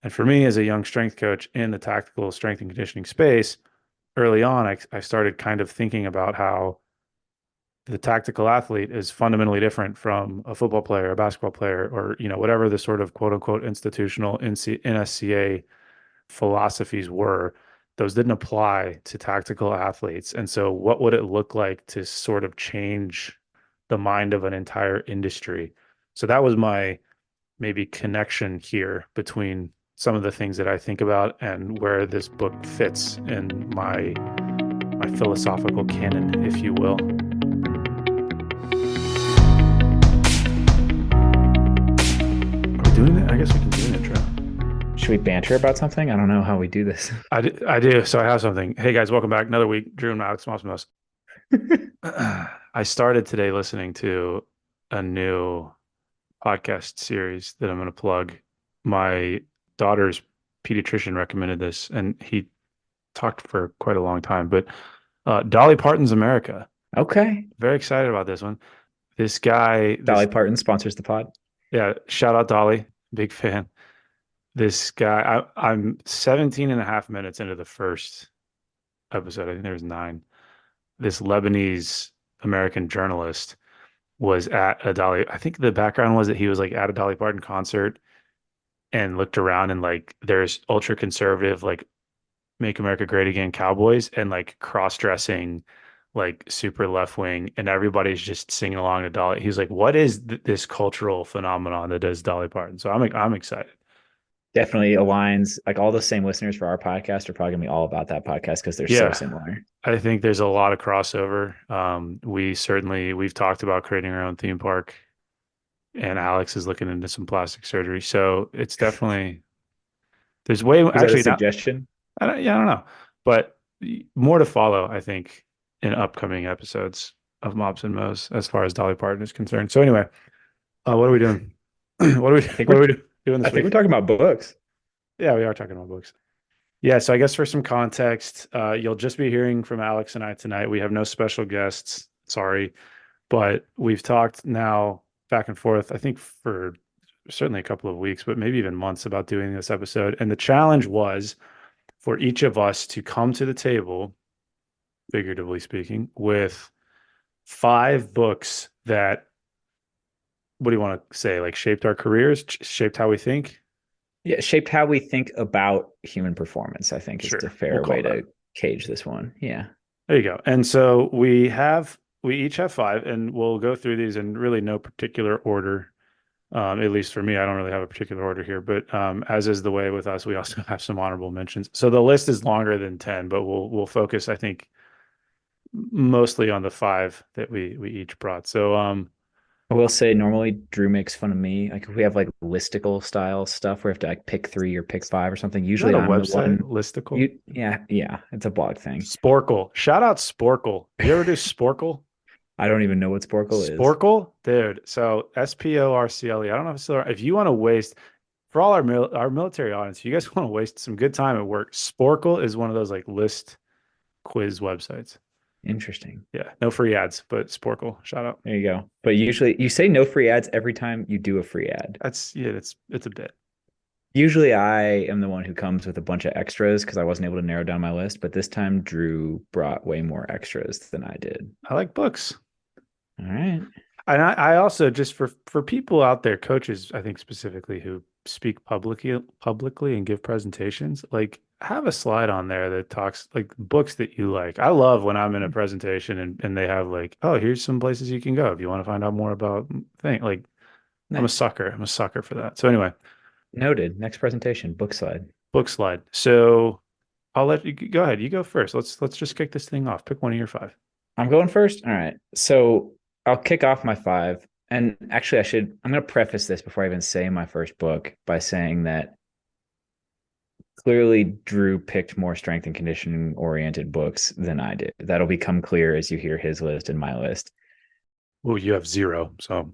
And for me, as a young strength coach in the tactical strength and conditioning space, early on, I started kind of thinking about how the tactical athlete is fundamentally different from a football player, a basketball player, or whatever the sort of quote unquote institutional NSCA philosophies were. Those didn't apply to tactical athletes. And so, what would it look like to sort of change the mind of an entire industry? So that was my maybe connection here between some of the things that I think about and where this book fits in my philosophical canon, if you will. Are we doing it? I guess we can do an intro. Should we banter about something? I don't know how we do this. I do. So I have something. Hey guys, welcome back. Another week. Drew and Alex MOPs MOEs. I started today listening to a new podcast series that I'm going to plug. My daughter's pediatrician recommended this, and he talked for quite a long time. But Dolly Parton's America. Okay. Very excited about this one. This guy, Dolly Parton sponsors the pod. yeah, shout out Dolly, big fan. This guy, I'm 17 and a half minutes into the first episode. I think there's 9. This Lebanese American journalist was at a Dolly. I think the background was that he was like at a Dolly Parton concert and looked around, and like there's ultra conservative, like Make America Great Again cowboys, and like cross-dressing, like super left wing, and everybody's just singing along to Dolly. He's like, what is this cultural phenomenon that does Dolly Parton? So I'm excited. Definitely aligns. Like all the same listeners for our podcast are probably gonna be all about that podcast because they're so Yeah, similar. I think there's a lot of crossover. We've talked about creating our own theme park, and Alex is looking into some plastic surgery. So it's definitely there's way Was that a actually not. suggestion? Yeah, I don't know, but more to follow, I think, in upcoming episodes of Mops and Moes as far as Dolly Parton is concerned. So anyway, what are we doing? I think What are we're we doing I this think we're week? talking about books. Yeah, we are talking about books. Yeah, so I guess for some context, you'll just be hearing from Alex and I tonight. We have no special guests, sorry, but we've talked now back and forth, I think for certainly a couple of weeks, but maybe even months about doing this episode. And the challenge was for each of us to come to the table, figuratively speaking, with 5 books that, what do you want to say, like shaped our careers, shaped how we think? Yeah, shaped how we think about human performance, I think is the Sure, we'll fair call way that. to cage this one. Yeah. There you go. And so we each have 5, and we'll go through these in really no particular order. At least for me, I don't really have a particular order here, but as is the way with us, we also have some honorable mentions. So the list is longer than 10, but we'll focus, I think, mostly on the 5 that we each brought. So I will say normally Drew makes fun of me. Like if we have like listicle style stuff where we have to like pick 3 or pick 5 or something. is that Usually a I'm the website one. listicle? Yeah, it's a blog thing. Sporkle. Shout out Sporkle. You ever do Sporkle? I don't even know what Sporkle is. Sporkle, dude. So Sporcle. I don't know if it's still, if you want to waste for all our military audience, if you guys want to waste some good time at work, Sporkle is one of those like list quiz websites. Interesting. Yeah, no free ads, but Sporkle, shout out. There you go. But usually you say no free ads every time you do a free ad. It's a bit. Usually I am the one who comes with a bunch of extras because I wasn't able to narrow down my list. But this time Drew brought way more extras than I did. I like books. All right. And I also just for people out there, coaches, I think specifically who speak publicly and give presentations, like have a slide on there that talks like books that you like. I love when I'm in a presentation and they have like, oh, here's some places you can go if you want to find out more about thing. Like I'm a Nice. sucker. I'm a sucker for that. So anyway, Noted. Next presentation, book slide. book slide. So I'll let you go ahead. You go first. Let's just kick this thing off. Pick one of your 5. I'm going first. All right. So I'll kick off my 5. And actually, I'm going to preface this before I even say my first book by saying that clearly Drew picked more strength and conditioning oriented books than I did. That'll become clear as you hear his list and my list. Well, you have 0. So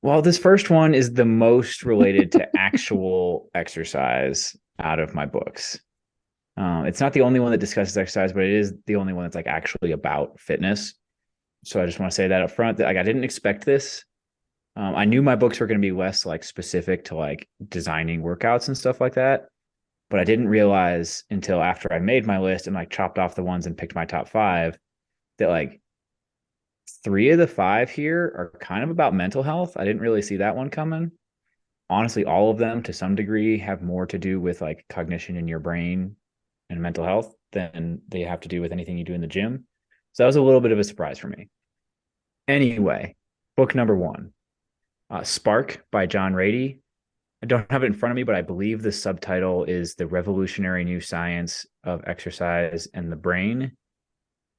Well, this first one is the most related to actual exercise out of my books. It's not the only one that discusses exercise, but it is the only one that's like actually about fitness. So I just want to say that up front that like I didn't expect this. I knew my books were going to be less like specific to like designing workouts and stuff like that. But I didn't realize until after I made my list and like chopped off the ones and picked my top five that like three of the five here are kind of about mental health. I didn't really see that one coming. Honestly, all of them to some degree have more to do with like cognition in your brain and mental health than they have to do with anything you do in the gym. So that was a little bit of a surprise for me. Anyway, book number one, Spark by John Rady. I don't have it in front of me, but I believe the subtitle is The Revolutionary New Science of Exercise and the Brain.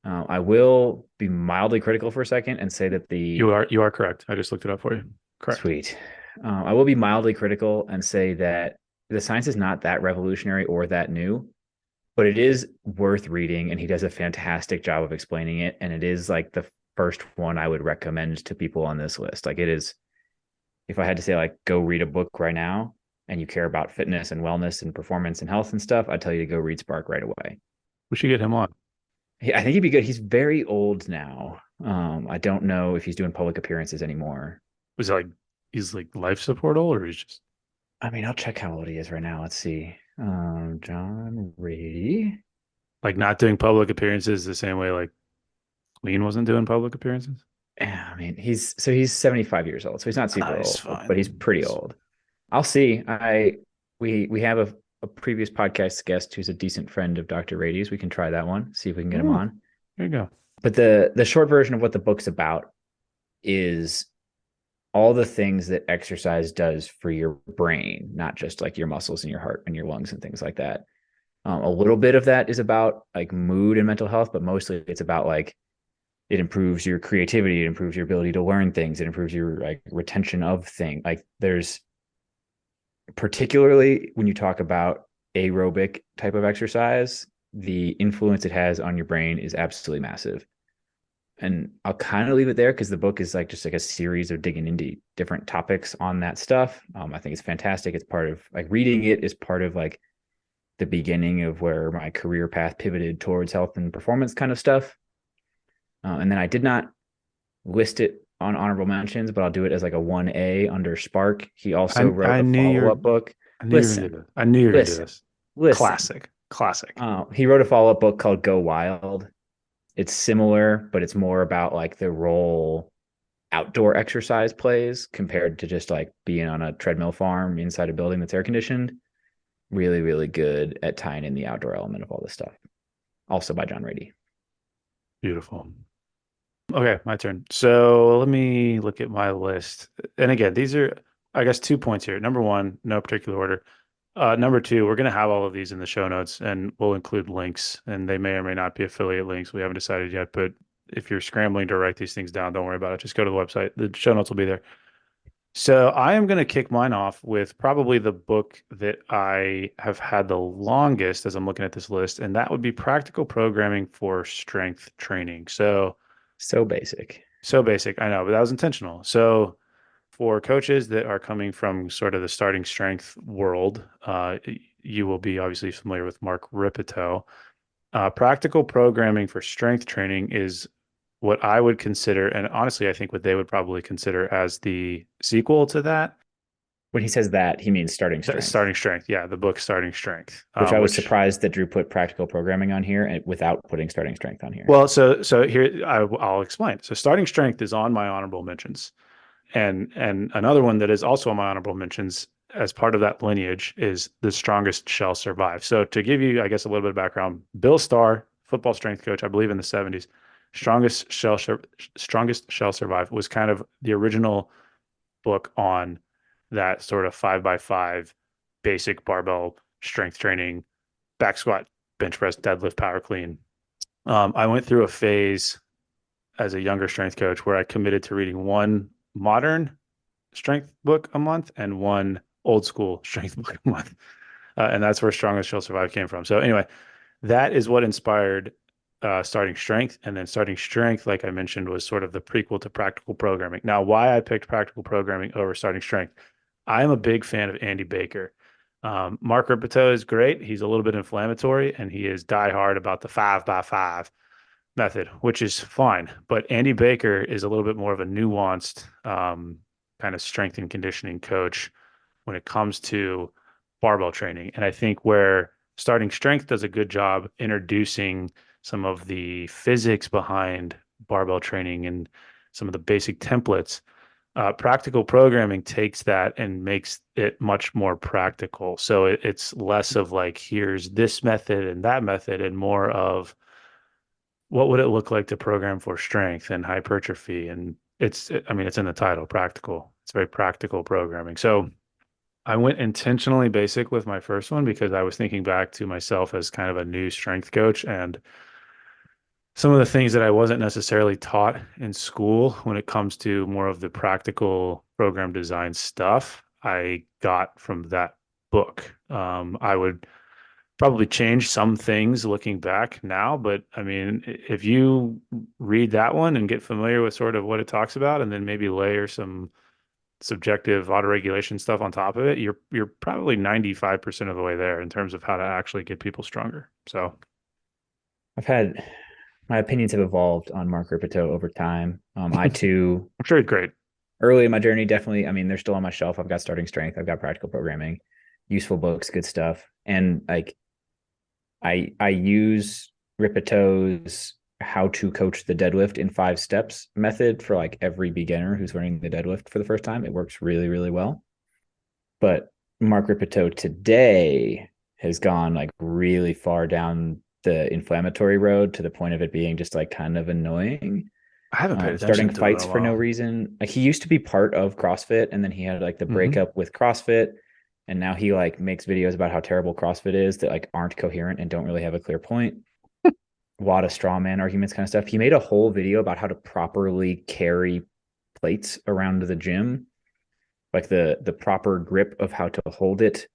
I will be mildly critical for a second and say that You are correct. I just looked it up for you. Correct. sweet. I will be mildly critical and say that the science is not that revolutionary or that new, but it is worth reading, and he does a fantastic job of explaining it. And it is like the first one I would recommend to people on this list. Like it is, if I had to say like go read a book right now and you care about fitness and wellness and performance and health and stuff, I'd tell you to go read Spark right away. We should get him on. I think he'd be good. He's very old now. I don't know if he's doing public appearances anymore. Was it like he's like life support old, or he's just I mean, I'll check how old he is right now. Let's see. John Rady. like not doing public appearances the same way like Queen wasn't doing public appearances? Yeah, I mean, he's 75 years old, so he's not super He's old, fine. but he's pretty old. I'll see. We have a previous podcast guest who's a decent friend of Dr. Rady's. We can try that one, see if we can get him on. There you go. But the short version of what the book's about is all the things that exercise does for your brain, not just like your muscles and your heart and your lungs and things like that. A little bit of that is about like mood and mental health, but mostly it's about like it improves your creativity, it improves your ability to learn things, it improves your like retention of things. Like there's particularly when you talk about aerobic type of exercise, the influence it has on your brain is absolutely massive. And I'll kind of leave it there because the book is like just like a series of digging into different topics on that stuff. I think it's fantastic. It's part of like reading it is part of like the beginning of where my career path pivoted towards health and performance kind of stuff. And then I did not list it on honorable mentions, but I'll do it as like a 1A under Spark. He also wrote a follow-up book. I knew you were going to do this. I knew you were going to do this. Listen. Classic. He wrote a follow-up book called Go Wild. It's similar, but it's more about like the role outdoor exercise plays compared to just like being on a treadmill farm inside a building that's air conditioned. Really, really good at tying in the outdoor element of all this stuff. Also by John Rady. Beautiful. Okay, my turn. So let me look at my list. And again, these are, I guess, 2 points here. Number one, no particular order. Number two, we're going to have all of these in the show notes, and we'll include links, and they may or may not be affiliate links. We haven't decided yet, but if you're scrambling to write these things down, don't worry about it. Just go to the website. The show notes will be there. So I am going to kick mine off with probably the book that I have had the longest as I'm looking at this list, and that would be Practical Programming for Strength Training. So basic. So basic, I know, but that was intentional. So for coaches that are coming from sort of the starting strength world, you will be obviously familiar with Mark Ripito. Practical Programming for Strength Training is what I would consider, and honestly, I think what they would probably consider as the sequel to that. When he says that, he means starting strength. Starting Strength, yeah, the book Starting Strength. Which I was surprised that Drew put practical programming on here and without putting starting strength on here. Well, so here I'll explain. So Starting Strength is on my honorable mentions. And another one that is also on my honorable mentions as part of that lineage is The Strongest Shall Survive. So to give you, I guess, a little bit of background, Bill Starr, football strength coach, I believe in the 70s, Strongest Shall Survive was kind of the original book on that sort of 5x5 basic barbell strength training, back squat, bench press, deadlift, power clean. I went through a phase as a younger strength coach where I committed to reading one modern strength book a month and one old school strength book a month. And that's where Strongest Shall Survive came from. So anyway, that is what inspired Starting Strength. And then Starting Strength, like I mentioned, was sort of the prequel to Practical Programming. Now, why I picked Practical Programming over Starting Strength, I'm a big fan of Andy Baker. Mark Ripito is great. He's a little bit inflammatory, and he is diehard about the 5x5 method, which is fine. But Andy Baker is a little bit more of a nuanced kind of strength and conditioning coach when it comes to barbell training. And I think where starting strength does a good job introducing some of the physics behind barbell training and some of the basic templates, practical programming takes that and makes it much more practical. So it's less of like, here's this method and that method, and more of what would it look like to program for strength and hypertrophy. And I mean, it's in the title, practical. It's very practical programming. So I went intentionally basic with my first one because I was thinking back to myself as kind of a new strength coach, and some of the things that I wasn't necessarily taught in school when it comes to more of the practical program design stuff, I got from that book. I would probably change some things looking back now, but I mean, if you read that one and get familiar with sort of what it talks about, and then maybe layer some subjective autoregulation stuff on top of it, you're probably 95% of the way there in terms of how to actually get people stronger. So I've had my opinions have evolved on Mark Ripito over time. I too, I'm sure it's great. early in my journey, definitely. I mean, they're still on my shelf. I've got Starting Strength. I've got Practical Programming, useful books, good stuff. And like, I use Ripito's how to coach the deadlift in 5 steps method for like every beginner who's learning the deadlift for the first time. It works really, really well. But Mark Ripito today has gone like really far down the inflammatory road to the point of it being just like kind of annoying. I haven't paid Starting attention to it in fights a for no while. reason. Like he used to be part of CrossFit, and then he had like the breakup with CrossFit, and now he like makes videos about how terrible CrossFit is that like aren't coherent and don't really have a clear point. A lot of straw man arguments kind of stuff. He made a whole video about how to properly carry plates around the gym, like the proper grip of how to hold it,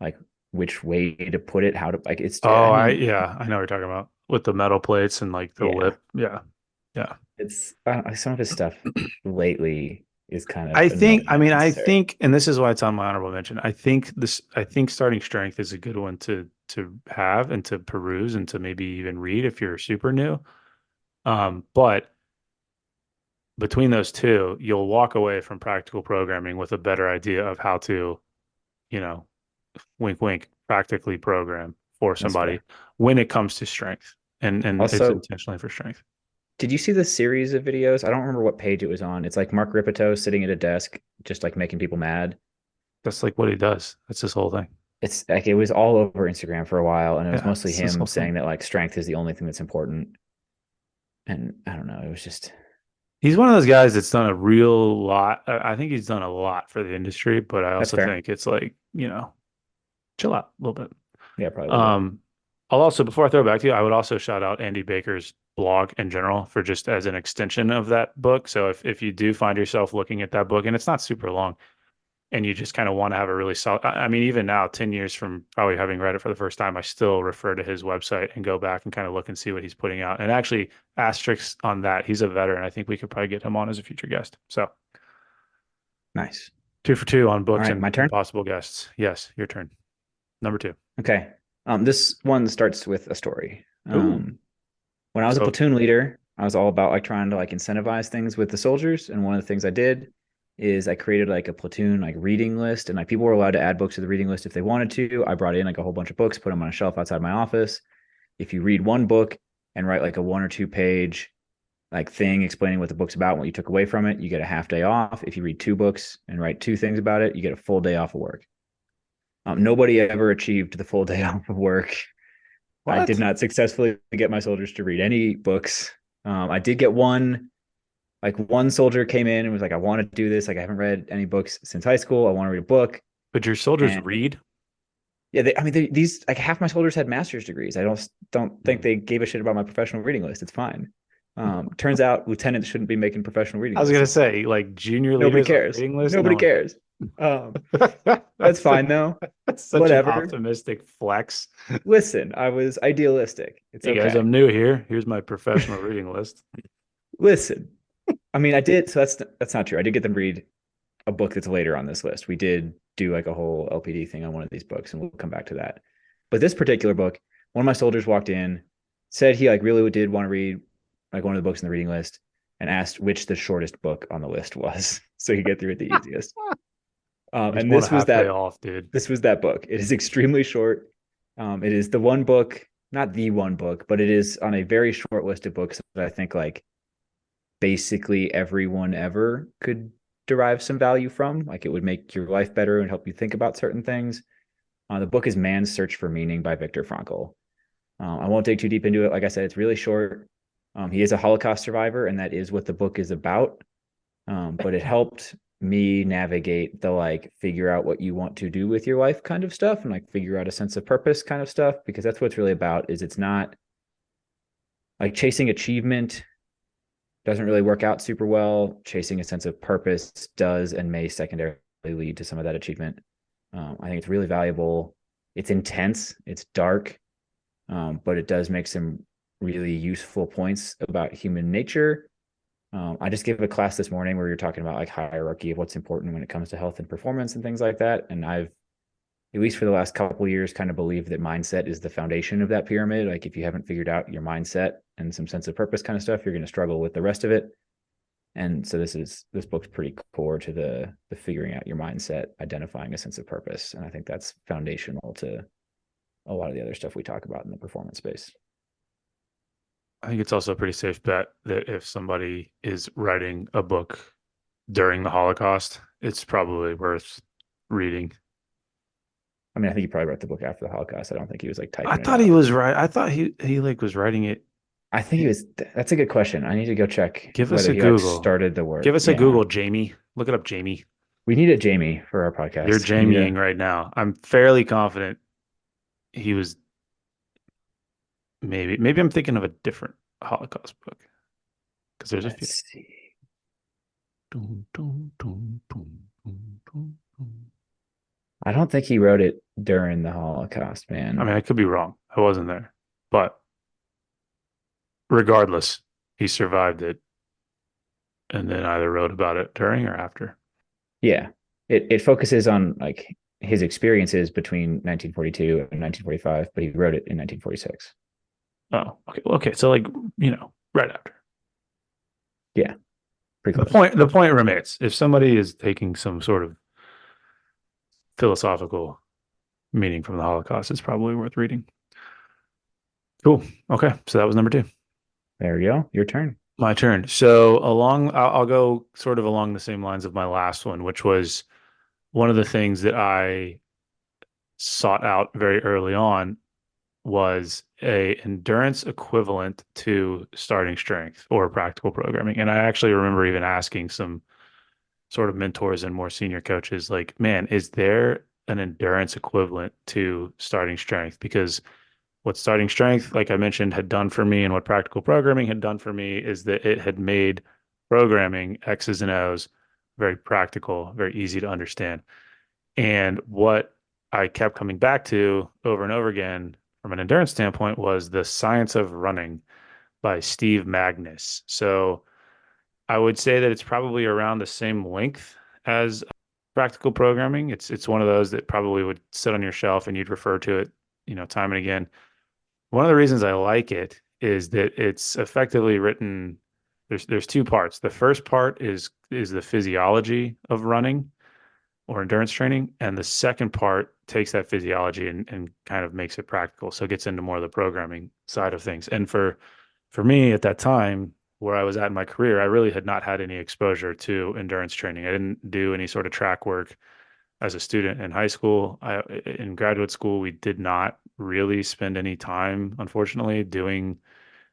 like which way to put it, how to like it's Oh, I mean, yeah, I know what you're talking about with the metal plates and like the yeah, lip. Yeah. Yeah. it's some of his stuff lately is kind of I think, annoying I and mean, I unnecessary. think, and this is why it's on my honorable mention. I think starting strength is a good one to have and to peruse and to maybe even read if you're super new. But between those two, you'll walk away from practical programming with a better idea of how to, you know, wink, wink, practically program for That's somebody fair. when it comes to strength, and it's Also, intentionally for strength. did you see the series of videos? I don't remember what page it was on. It's like Mark Ripito sitting at a desk, just like making people mad. That's like what he does. That's his whole thing. It's like it was all over Instagram for a while, and it was Yeah, mostly it's his him whole thing. saying that like strength is the only thing that's important. And I don't know, it was just He's one of those guys that's done a real lot. I think he's done a lot for the industry, but I that's also fair. think it's like, chill out a little bit. Yeah, probably a little bit. Um, I'll also, before I throw it back to you, I would also shout out Andy Baker's blog in general for just as an extension of that book. So if you do find yourself looking at that book, and it's not super long, and you just kind of want to have a really solid, I mean, even now, 10 years from probably having read it for the first time, I still refer to his website and go back and kind of look and see what he's putting out. And actually, asterisks on that, he's a veteran. I think we could probably get him on as a future guest. So Nice. 2 for 2 on All books right, my and turn. possible guests. Yes, your turn. Number 2. Okay. This one starts with a story. Ooh. When I was a So platoon leader, I was all about like trying to like incentivize things with the soldiers. And one of the things I did is I created like a platoon like reading list, and like people were allowed to add books to the reading list if they wanted to. I brought in like a whole bunch of books, put them on a shelf outside my office. If you read one book and write like a 1 or 2 page like thing explaining what the book's about and what you took away from it, you get a half day off. If you read 2 books and write 2 things about it, you get a full day off of work. Nobody ever achieved the full day off of work. I did what? not successfully get my soldiers to read any books. I did get one soldier came in and was like, I want to do this. Like, I haven't read any books since high school. I want to read a book. But your soldiers And read? yeah, these like half my soldiers had master's degrees. I don't think they gave a shit about my professional reading list. It's fine. Turns out lieutenants shouldn't be making professional I reading was lists gonna anymore. say, like junior Nobody leaders on cares. reading lists, no Nobody one cares. Um, cares. that's fine though. That's such an Whatever. optimistic flex. Listen, I was idealistic. It's Hey guys, okay. I'm new here. Here's my professional reading list. Listen, I mean, I did. So that's not true. I did get them to read a book that's later on this list. We did do like a whole LPD thing on one of these books, and we'll come back to that. But this particular book, one of my soldiers walked in, said he like really did want to read like one of the books in the reading list, and asked which the shortest book on the list was, so he could get through it the easiest. I just And want a half day off, dude. this was that book. It is extremely short. It is the one book, not the one book, but it is on a very short list of books that I think like basically everyone ever could derive some value from. Like it would make your life better and help you think about certain things. The book is Man's Search for Meaning by Viktor Frankl. I won't dig too deep into it. Like I said, it's really short. He is a Holocaust survivor, and that is what the book is about. But it helped me navigate the like figure out what you want to do with your life kind of stuff and like figure out a sense of purpose kind of stuff, because that's what it's really about. Is it's not like chasing achievement doesn't really work out super well. Chasing a sense of purpose does and may secondarily lead to some of that achievement. I think it's really valuable. It's intense, it's dark, but it does make some really useful points about human nature. I just gave a class this morning where you're talking about like hierarchy of what's important when it comes to health and performance and things like that. And I've, at least for the last couple of years, kind of believed that mindset is the foundation of that pyramid. Like if you haven't figured out your mindset and some sense of purpose kind of stuff, you're going to struggle with the rest of it. And so this book's pretty core to the figuring out your mindset, identifying a sense of purpose. And I think that's foundational to a lot of the other stuff we talk about in the performance space. I think it's also a pretty safe bet that if somebody is writing a book during the Holocaust, it's probably worth reading. I mean, I think he probably wrote the book after the Holocaust. I don't think he was like I typing it thought out. he was right. I thought he like was writing it. I think he was. That's a good question. I need to go check Give us whether a he like Google. started the Give work. us a Yeah, Google, Jamie. Look it up, Jamie. we need a Jamie for our You're podcast. We need Jamieing a. right now. I'm fairly confident he was maybe I'm thinking of a different Holocaust book because there's a few. Let's see. Dun, dun, dun, dun, dun, dun, dun. I don't think he wrote it during the Holocaust, I man. mean, I could be wrong. I wasn't there, but regardless, he survived it and then either wrote about it during or after. Yeah, it focuses on like his experiences between 1942 and 1945, but he wrote it in 1946. Oh, okay. Well, okay. So like, right after. Yeah, pretty The close. point remains. If somebody is taking some sort of philosophical meaning from the Holocaust, it's probably worth reading. Cool. Okay. So that was number two. There you go. Your turn. My turn. So I'll go sort of along the same lines of my last one, which was one of the things that I sought out very early on was a endurance equivalent to starting strength or practical programming. And I actually remember even asking some sort of mentors and more senior coaches, like, man, is there an endurance equivalent to starting strength? Because what starting strength, like I mentioned, had done for me and what practical programming had done for me is that it had made programming X's and O's very practical, very easy to understand. And what I kept coming back to over and over again from an endurance standpoint was The Science of Running by Steve Magness. So I would say that it's probably around the same length as practical programming. It's one of those that probably would sit on your shelf and you'd refer to it, time and again. One of the reasons I like it is that it's effectively written. There's two parts. The first part is the physiology of running or endurance training, and the second part takes that physiology and kind of makes it practical. So it gets into more of the programming side of things. And for me at that time, where I was at in my career, I really had not had any exposure to endurance training. I didn't do any sort of track work as a student in high school. In graduate school, we did not really spend any time, unfortunately, doing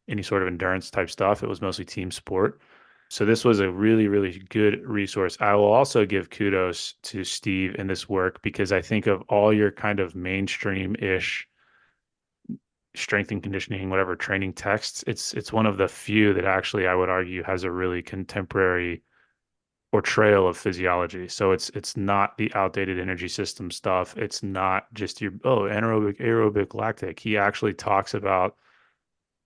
any sort of endurance type stuff. It was mostly team sport. So this was a really, really good resource. I will also give kudos to Steve in this work because I think of all your kind of mainstream-ish strength and conditioning, whatever training texts, it's one of the few that actually I would argue has a really contemporary portrayal of physiology. So it's not the outdated energy system stuff. It's not just your anaerobic, aerobic, lactic. He actually talks about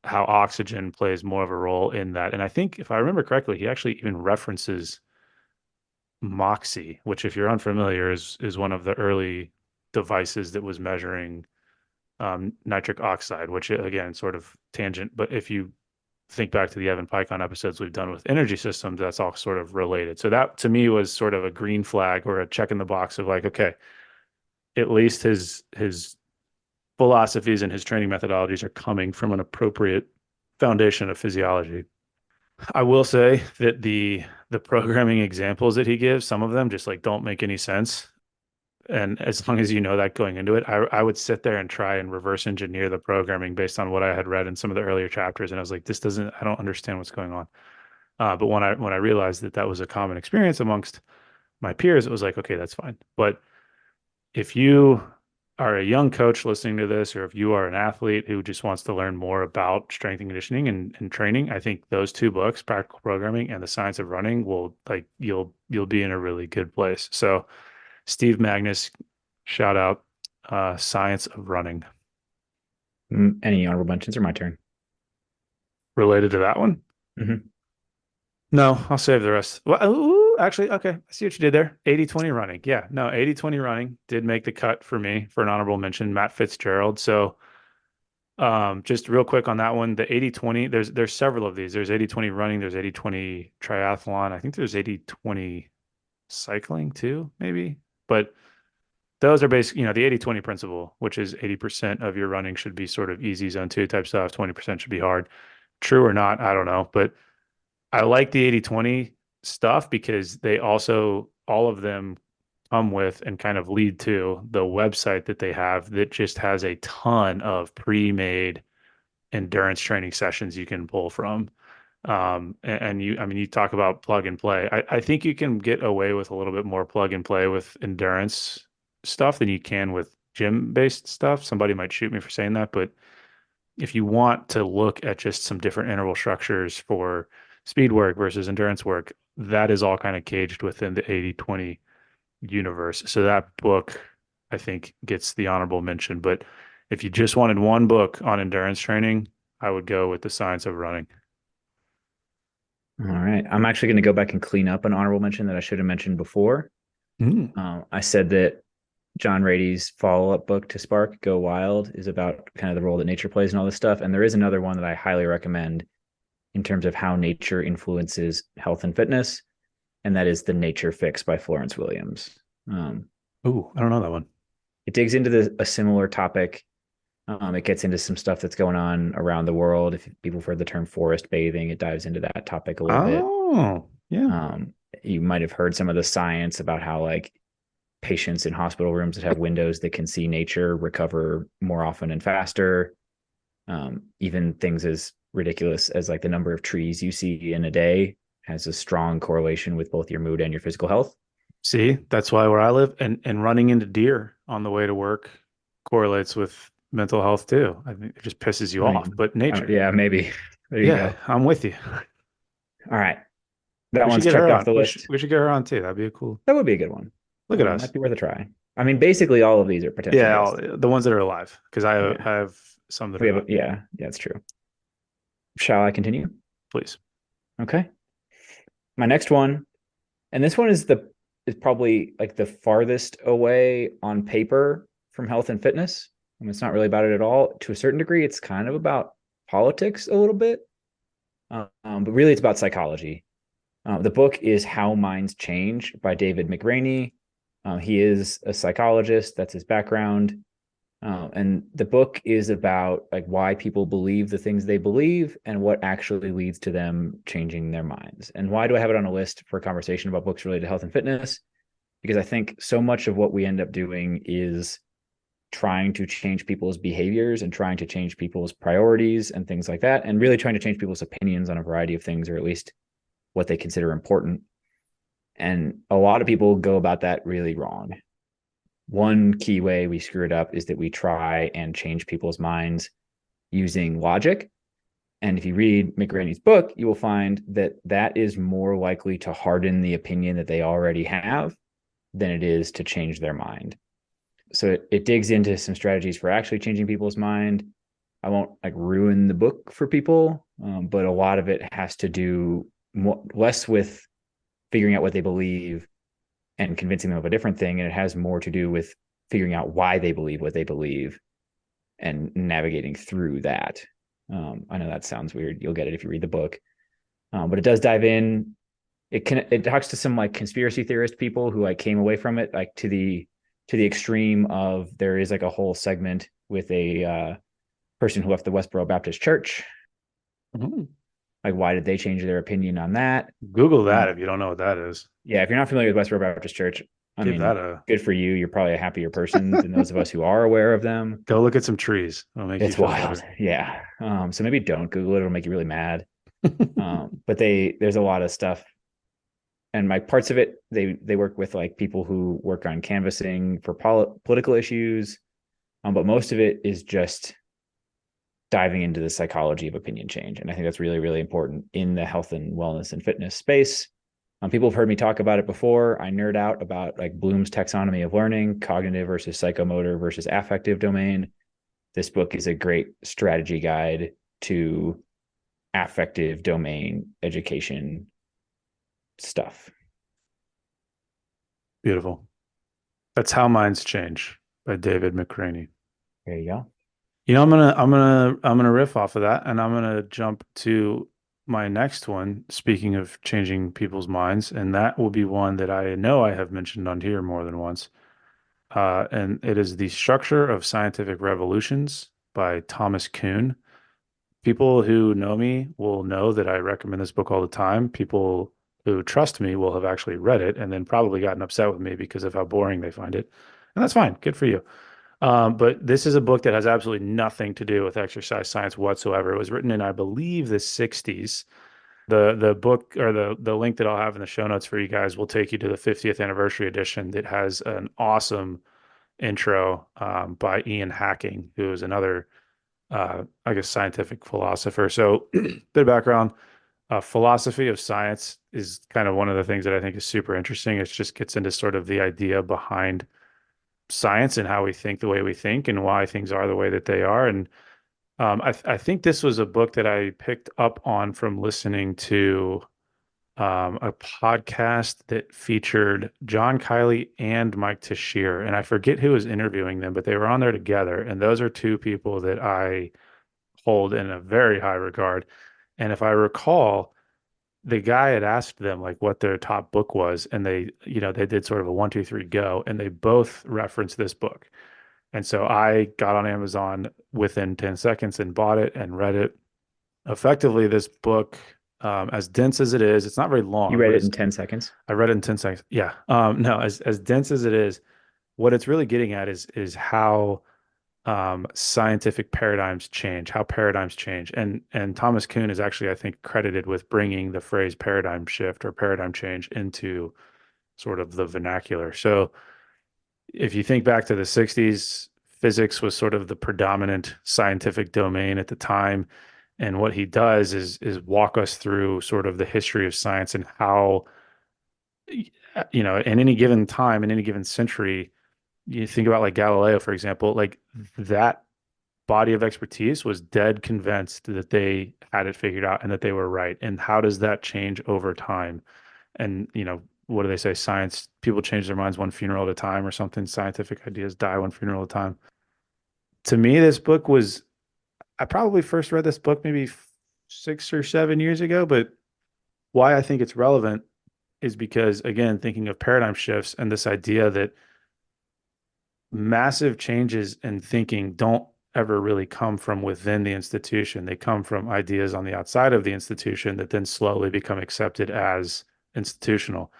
how oxygen plays more of a role in that. And I think if I remember correctly, he actually even references Moxie, which if you're unfamiliar is one of the early devices that was measuring nitric oxide, which again, sort of tangent, but if you think back to the Evan Pycon episodes we've done with energy systems, that's all sort of related. So that to me was sort of a green flag or a check in the box of like, okay, at least his philosophies and his training methodologies are coming from an appropriate foundation of physiology. I will say that the programming examples that he gives, some of them just like don't make any sense. And as long as you know that going into it, I would sit there and try and reverse engineer the programming based on what I had read in some of the earlier chapters. And I was like, this doesn't, I don't understand what's going on. But when I realized that that was a common experience amongst my peers, it was like, okay, that's fine. But if you are a young coach listening to this, or if you are an athlete who just wants to learn more about strength and conditioning and training, I think those two books, Practical Programming and The Science of Running, will like you'll be in a really good place. So Steve Magnus, shout out, Science of Running. Any honorable mentions or my turn? Related to that one? Mm-hmm. No, I'll save the rest. Well, ooh, actually, okay. I see what you did there. 80-20 running. Yeah, no, 80-20 running did make the cut for me for an honorable mention, Matt Fitzgerald. So just real quick on that one, the 80-20, there's several of these. There's 80-20 running, there's 80-20 triathlon. I think there's 80-20 cycling too, maybe. But those are basically, the 80-20 principle, which is 80% of your running should be sort of easy zone two type stuff, 20% should be hard. True or not, I don't know. But I like the 80-20 stuff because they also, all of them come with and kind of lead to the website that they have that just has a ton of pre-made endurance training sessions you can pull from. And you talk about plug and play. I think you can get away with a little bit more plug and play with endurance stuff than you can with gym-based stuff. Somebody might shoot me for saying that, but if you want to look at just some different interval structures for speed work versus endurance work, that is all kind of caged within the 80-20 universe. So that book, I think, gets the honorable mention. But if you just wanted one book on endurance training, I would go with The Science of Running. All right. I'm actually going to go back and clean up an honorable mention that I should have mentioned before. I said that John Rady's follow-up book to Spark, Go Wild, is about kind of the role that nature plays and all this stuff. And there is another one that I highly recommend in terms of how nature influences health and fitness, and that is The Nature Fix by Florence Williams. Ooh, I don't know that one. It digs into a similar topic. It gets into some stuff that's going on around the world. If people have heard the term forest bathing, it dives into that topic a little bit. Oh, yeah. You might have heard some of the science about how like patients in hospital rooms that have windows that can see nature recover more often and faster. Even things as ridiculous as like the number of trees you see in a day has a strong correlation with both your mood and your physical health. See, that's why where I live and running into deer on the way to work correlates with mental health too. I think it just pisses you off, but nature. Yeah, maybe. There you go. I'm with you. All right. That We should one's get checked her off on. the list. We should get her on too. That'd be a cool. That would be a good one. Look at us. Might be worth a try. I mean, basically all of these are potential. Yeah, the ones that are alive, because I have some that are not. Yeah, that's true. Shall I continue? Please. Okay. My next one, and this one is probably like the farthest away on paper from health and fitness. I mean, it's not really about it at all. To a certain degree, it's kind of about politics a little bit, but really it's about psychology. The book is How Minds Change by David McRaney. He is a psychologist. That's his background. And the book is about like why people believe the things they believe and what actually leads to them changing their minds. And why do I have it on a list for a conversation about books related to health and fitness? Because I think so much of what we end up doing is trying to change people's behaviors and trying to change people's priorities and things like that, and really trying to change people's opinions on a variety of things, or at least what they consider important. And a lot of people go about that really wrong. One key way we screw it up is that we try and change people's minds using logic. And if you read McRaney's book, you will find that that is more likely to harden the opinion that they already have than it is to change their mind. So it digs into some strategies for actually changing people's mind. I won't like ruin the book for people, but a lot of it has to do less with figuring out what they believe and convincing them of a different thing. And it has more to do with figuring out why they believe what they believe and navigating through that. I know that sounds weird. You'll get it if you read the book. But it does dive in. It talks to some like conspiracy theorist people who like came away from it like to the extreme of there is like a whole segment with a person who left the Westboro Baptist Church. Mhm. Like, why did they change their opinion on that? Google that Uh, if you don't know what that is. yeah, if you're not familiar with Westboro Baptist Church, I Give that mean, a good for you. You're probably a happier person than those of us who are aware of them. go look at some trees. It'll make you It's feel wild. better. Yeah. So maybe don't Google it. It'll make you really mad. But there's a lot of stuff, and like parts of it, they work with like people who work on canvassing for political issues. But most of it is just diving into the psychology of opinion change. And I think that's really, really important in the health and wellness and fitness space. People have heard me talk about it before. I nerd out about like Bloom's taxonomy of learning, cognitive versus psychomotor versus affective domain. This book is a great strategy guide to affective domain education stuff. Beautiful. That's How Minds Change by David McCraney. There you go. I'm gonna riff off of that, and I'm gonna jump to my next one. Speaking of changing people's minds, and that will be one that I know I have mentioned on here more than once. And it is The Structure of Scientific Revolutions by Thomas Kuhn. People who know me will know that I recommend this book all the time. People who trust me will have actually read it and then probably gotten upset with me because of how boring they find it. And that's fine. Good for you. But this is a book that has absolutely nothing to do with exercise science whatsoever. It was written in, I believe, the 60s. The book or the link that I'll have in the show notes for you guys will take you to the 50th anniversary edition that has an awesome intro by Ian Hacking, who is another, I guess, scientific philosopher. So, bit of background. Philosophy of science is kind of one of the things that I think is super interesting. It just gets into sort of the idea behind science and how we think the way we think and why things are the way that they are. And I think this was a book that I picked up on from listening to a podcast that featured John Kiley and Mike Tashir. And I forget who was interviewing them, but they were on there together. And those are two people that I hold in a very high regard. And if I recall, the guy had asked them like what their top book was, and they did sort of a one, two, three, go, and they both referenced this book. And so I got on Amazon within 10 seconds and bought it and read it. Effectively, this book, as dense as it is, it's not very You long, read but it it's in 10 seconds. I read it in 10 seconds. Yeah. No, as dense as it is, what it's really getting at is how scientific paradigms change, how paradigms change. And Thomas Kuhn is actually, I think, credited with bringing the phrase paradigm shift or paradigm change into sort of the vernacular. So if you think back to the 60s, physics was sort of the predominant scientific domain at the time. And what he does is walk us through sort of the history of science and how, in any given time, in any given century, you think about like Galileo, for example, like that body of expertise was dead convinced that they had it figured out and that they were right. And how does that change over time? And, what do they say? Science, people change their minds one funeral at a time or something. Scientific ideas die one funeral at a time. To me, this book was, I probably first read this book maybe 6 or 7 years ago, but why I think it's relevant is because, again, thinking of paradigm shifts and this idea that massive changes in thinking don't ever really come from within the institution. They come from ideas on the outside of the institution that then slowly become accepted as institutional.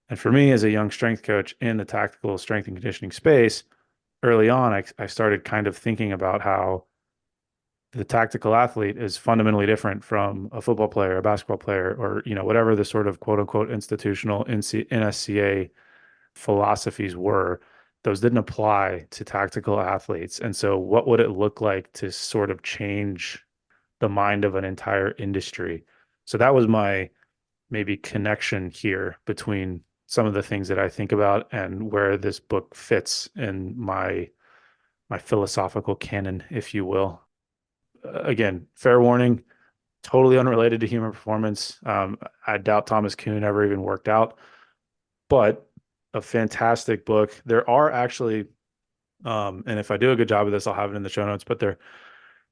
And for me, as a young strength coach in the tactical strength and conditioning space, early on, I started kind of thinking about how the tactical athlete is fundamentally different from a football player, a basketball player, or whatever the sort of quote unquote institutional NSCA philosophies were. Those didn't apply to tactical athletes. And so, what would it look like to sort of change the mind of an entire industry? So, that was my maybe connection here between some of the things that I think about and where this book fits in my philosophical canon, if you will. Again, fair warning, totally unrelated to human performance. I doubt Thomas Kuhn ever even worked out, but a fantastic book. There are actually, and if I do a good job of this, I'll have it in the show notes, but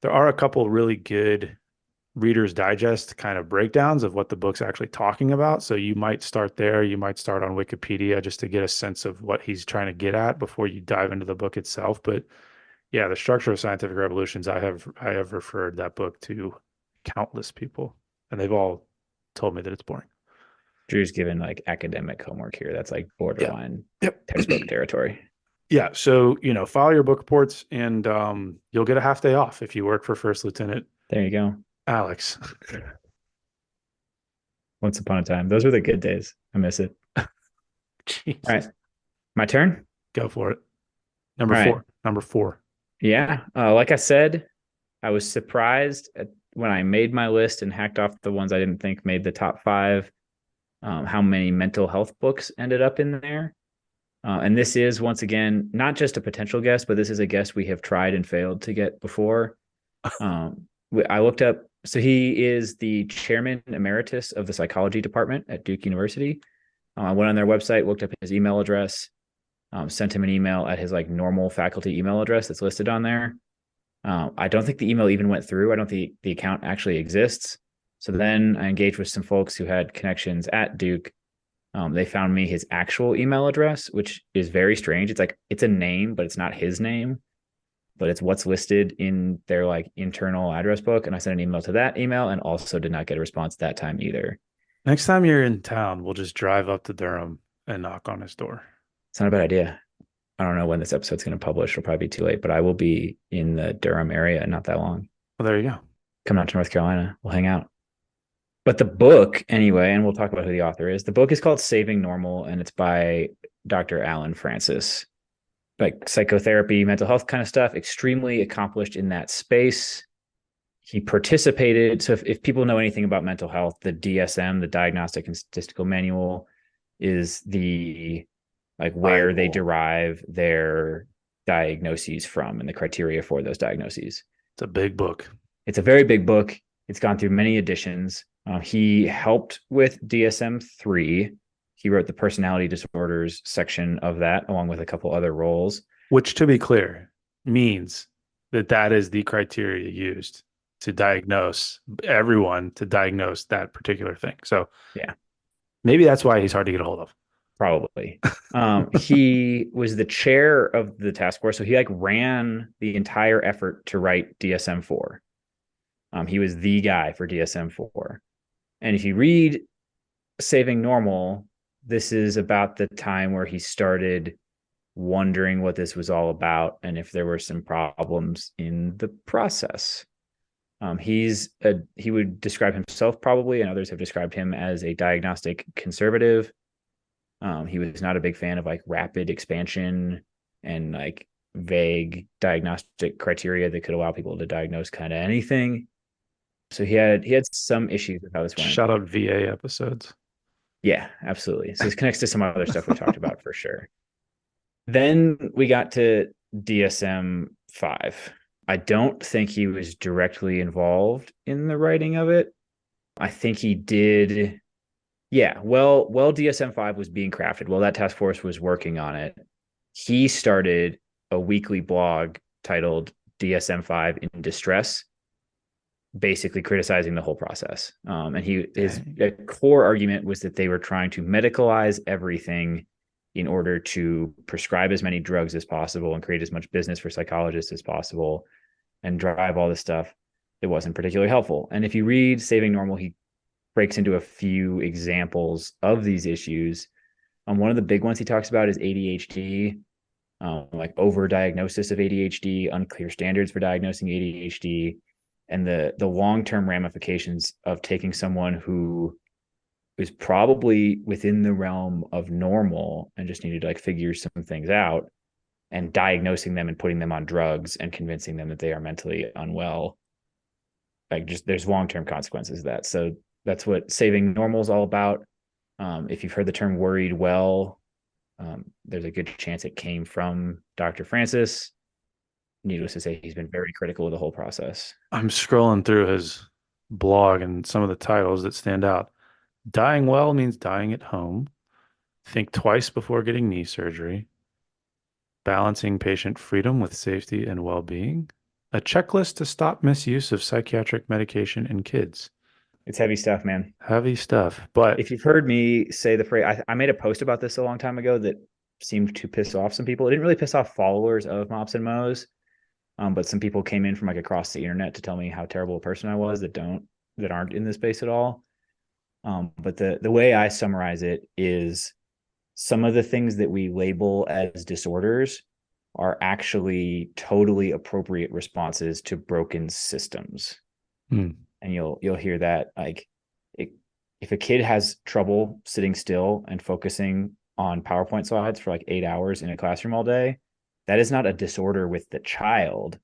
There are a couple really good Reader's Digest kind of breakdowns of what the book's actually talking about. So you might start there. You might start on Wikipedia just to get a sense of what he's trying to get at before you dive into the book itself. But yeah, the structure of scientific revolutions, I have referred that book to countless people, and they've all told me that it's boring. Drew's given like academic homework here. That's like Yeah. borderline Yep. textbook territory. Yeah. So, file your book reports and you'll get a half day off if you work for First Lieutenant There you go. Alex. Once upon a time. Those were the good days. I miss it. All right. Jesus. My turn. Go for it. Number All right. four. Number four. Yeah. Like I said, I was surprised when I made my list and hacked off the ones I didn't think made the top five, how many mental health books ended up in there. And this is, once again, not just a potential guess, but this is a guess we have tried and failed to get before. I looked up, so he is the chairman emeritus of the psychology department at Duke University. I went on their website, looked up his email address, sent him an email at his like normal faculty email address that's listed on there. I don't think the email even went through. I don't think the account actually exists. So then I engaged with some folks who had connections at Duke. They found me his actual email address, which is very strange. It's a name, but it's not his name, but it's what's listed in their like internal address book. And I sent an email to that email and also did not get a response that time either. Next time you're in town, we'll just drive up to Durham and knock on his door. It's not a bad idea. I don't know when this episode's going to publish. It'll probably be too late, but I will be in the Durham area not that long. Well, there you go. Come out to North Carolina. We'll hang out. But the book, anyway, and we'll talk about who the author is. The book is called Saving Normal, and it's by Dr. Alan Francis. Like psychotherapy, mental health kind of stuff, extremely accomplished in that space. He participated. So if people know anything about mental health, the DSM, the Diagnostic and Statistical Manual, is the like where they derive their diagnoses from and the criteria for those diagnoses. It's a big book. It's a very big book. It's gone through many editions. He helped with DSM-3. He wrote the personality disorders section of that, along with a couple other roles. Which, to be clear, means that is the criteria used to diagnose everyone, to diagnose that particular thing. So yeah, maybe that's why he's hard to get a hold of. Probably. He was the chair of the task force. So he like ran the entire effort to write DSM-4. He was the guy for DSM-4. And if you read Saving Normal, this is about the time where he started wondering what this was all about and if there were some problems in the process. He would describe himself probably, and others have described him as a diagnostic conservative. He was not a big fan of like rapid expansion and like vague diagnostic criteria that could allow people to diagnose kind of anything. So he had some issues with how this went. Shout out VA episodes. Yeah, absolutely. So this connects to some other stuff we talked about for sure. Then we got to DSM-5. I don't think he was directly involved in the writing of it. I think he did. Yeah, well, DSM-5 was being crafted. Well, that task force was working on it. He started a weekly blog titled DSM-5 in Distress, basically criticizing the whole process. And his core argument was that they were trying to medicalize everything in order to prescribe as many drugs as possible and create as much business for psychologists as possible and drive all this stuff. It wasn't particularly helpful. And if you read Saving Normal, he breaks into a few examples of these issues. One of the big ones he talks about is ADHD, like overdiagnosis of ADHD, unclear standards for diagnosing ADHD, and the long-term ramifications of taking someone who is probably within the realm of normal and just needed to like figure some things out and diagnosing them and putting them on drugs and convincing them that they are mentally unwell. Like just there's long-term consequences of that. So that's what Saving Normal is all about. If you've heard the term worried well, there's a good chance it came from Dr. Francis. Needless to say, he's been very critical of the whole process. I'm scrolling through his blog and some of the titles that stand out. Dying well means dying at home. Think twice before getting knee surgery. Balancing patient freedom with safety and well-being. A checklist to stop misuse of psychiatric medication in kids. It's heavy stuff, man. Heavy stuff, but If you've heard me say the phrase, I made a post about this a long time ago that seemed to piss off some people. It didn't really piss off followers of MOPS and MOEs, but some people came in from like across the internet to tell me how terrible a person I was that aren't in this space at all. But the way I summarize it is some of the things that we label as disorders are actually totally appropriate responses to broken systems. hmm, And you'll hear that like if a kid has trouble sitting still and focusing on PowerPoint slides for like 8 hours in a classroom all day, that is not a disorder with the child.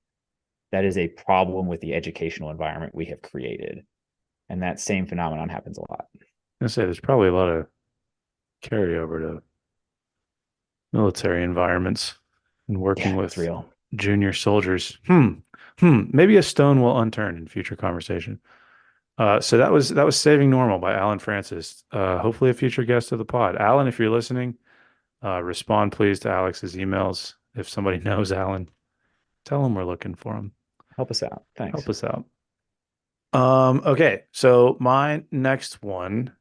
That is a problem with the educational environment we have created. And that same phenomenon happens a lot. I say there's probably a lot of carryover to military environments and working Yeah, it's with real. junior soldiers. Maybe a stone will unturn in future conversation. So that was Saving Normal by Alan Francis. Hopefully a future guest of the pod. Alan, if you're listening, respond please to Alex's emails. If somebody knows Alan, tell him we're looking for him. Help us out. Help Thanks. us out. Okay, so my next one,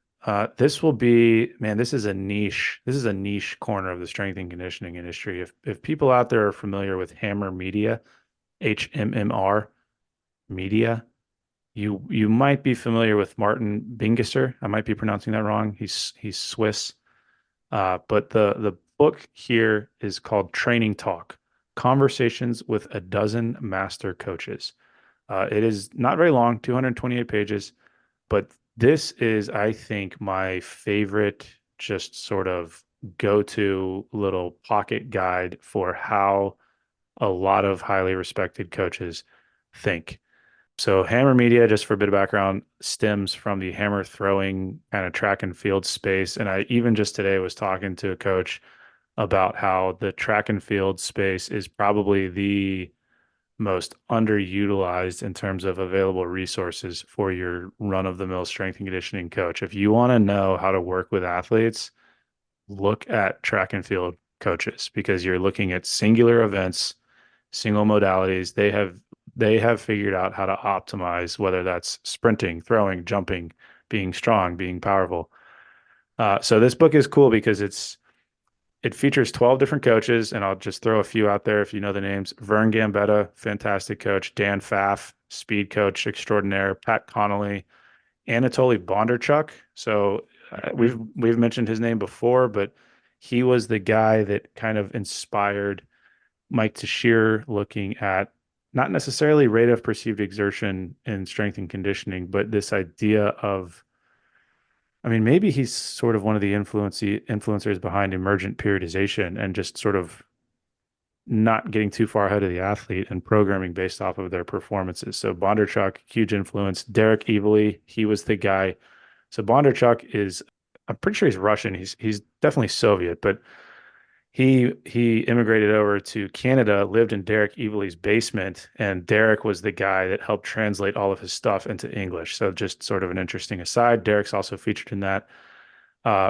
this will be, man, this is a niche. This is a niche corner of the strength and conditioning industry. If people out there are familiar with Hammer Media, HMMR Media, you might be familiar with Martin Bingisser. I might be pronouncing that wrong. He's Swiss. But the book here is called Training Talk: Conversations with a Dozen Master Coaches. It is not very long, 228 pages, but this is, I think, my favorite just sort of go-to little pocket guide for how a lot of highly respected coaches think. So Hammer Media, just for a bit of background, stems from the hammer throwing kind of track and field space. And I even just today was talking to a coach about how the track and field space is probably the most underutilized in terms of available resources for your run-of-the-mill strength and conditioning coach. If you want to know how to work with athletes, look at track and field coaches because you're looking at singular events, single modalities. They have figured out how to optimize whether that's sprinting, throwing, jumping, being strong, being powerful. So this book is cool because it features 12 different coaches, and I'll just throw a few out there if you know the names. Vern Gambetta, fantastic coach. Dan Pfaff, speed coach extraordinaire. Pat Connolly, Anatoly Bondarchuk. So we've mentioned his name before, but he was the guy that kind of inspired Mike Teixeira looking at not necessarily rate of perceived exertion in strength and conditioning, but this idea of, I mean, maybe he's sort of one of the influencers behind emergent periodization and just sort of not getting too far ahead of the athlete and programming based off of their performances. So Bondarchuk, huge influence. Derek Evely, he was the guy. So Bondarchuk is, I'm pretty sure he's Russian. He's definitely Soviet, but he immigrated over to Canada, lived in Derek Evely's basement, and Derek was the guy that helped translate all of his stuff into English. So just sort of an interesting aside. Derek's also featured in that.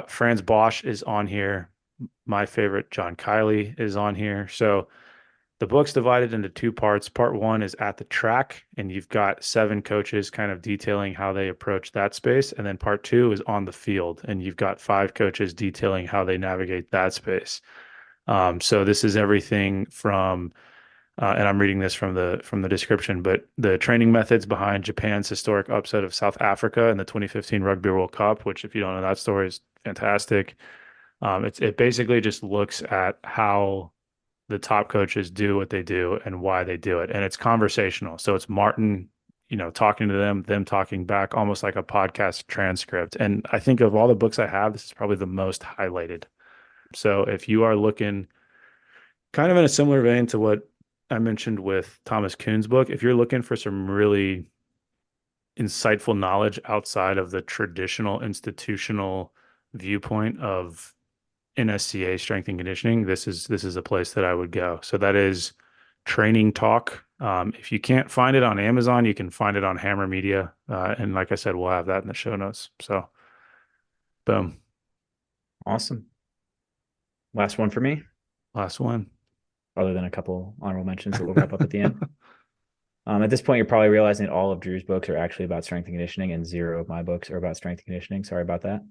Franz Bosch is on here. My favorite, John Kiley, is on here. So the book's divided into two parts. Part one is at the track, and you've got 7 coaches kind of detailing how they approach that space. And then part two is on the field, and you've got 5 coaches detailing how they navigate that space. So this is everything from, and I'm reading this from the description, but the training methods behind Japan's historic upset of South Africa in the 2015 Rugby World Cup, which if you don't know that story is fantastic. It basically just looks at how the top coaches do what they do and why they do it, and it's conversational. So it's Martin, talking to them talking back, almost like a podcast transcript. And I think of all the books I have, this is probably the most highlighted. So if you are looking kind of in a similar vein to what I mentioned with Thomas Kuhn's book, if you're looking for some really insightful knowledge outside of the traditional institutional viewpoint of NSCA strength and conditioning, this is a place that I would go. So that is Training Talk. If you can't find it on Amazon, you can find it on Hammer Media. And like I said, we'll have that in the show notes. So boom. Awesome. Last one for me, Last one. other than a couple honorable mentions that we'll wrap up at the end. At this point, you're probably realizing that all of Drew's books are actually about strength and conditioning, and zero of my books are about strength and conditioning. Sorry about that.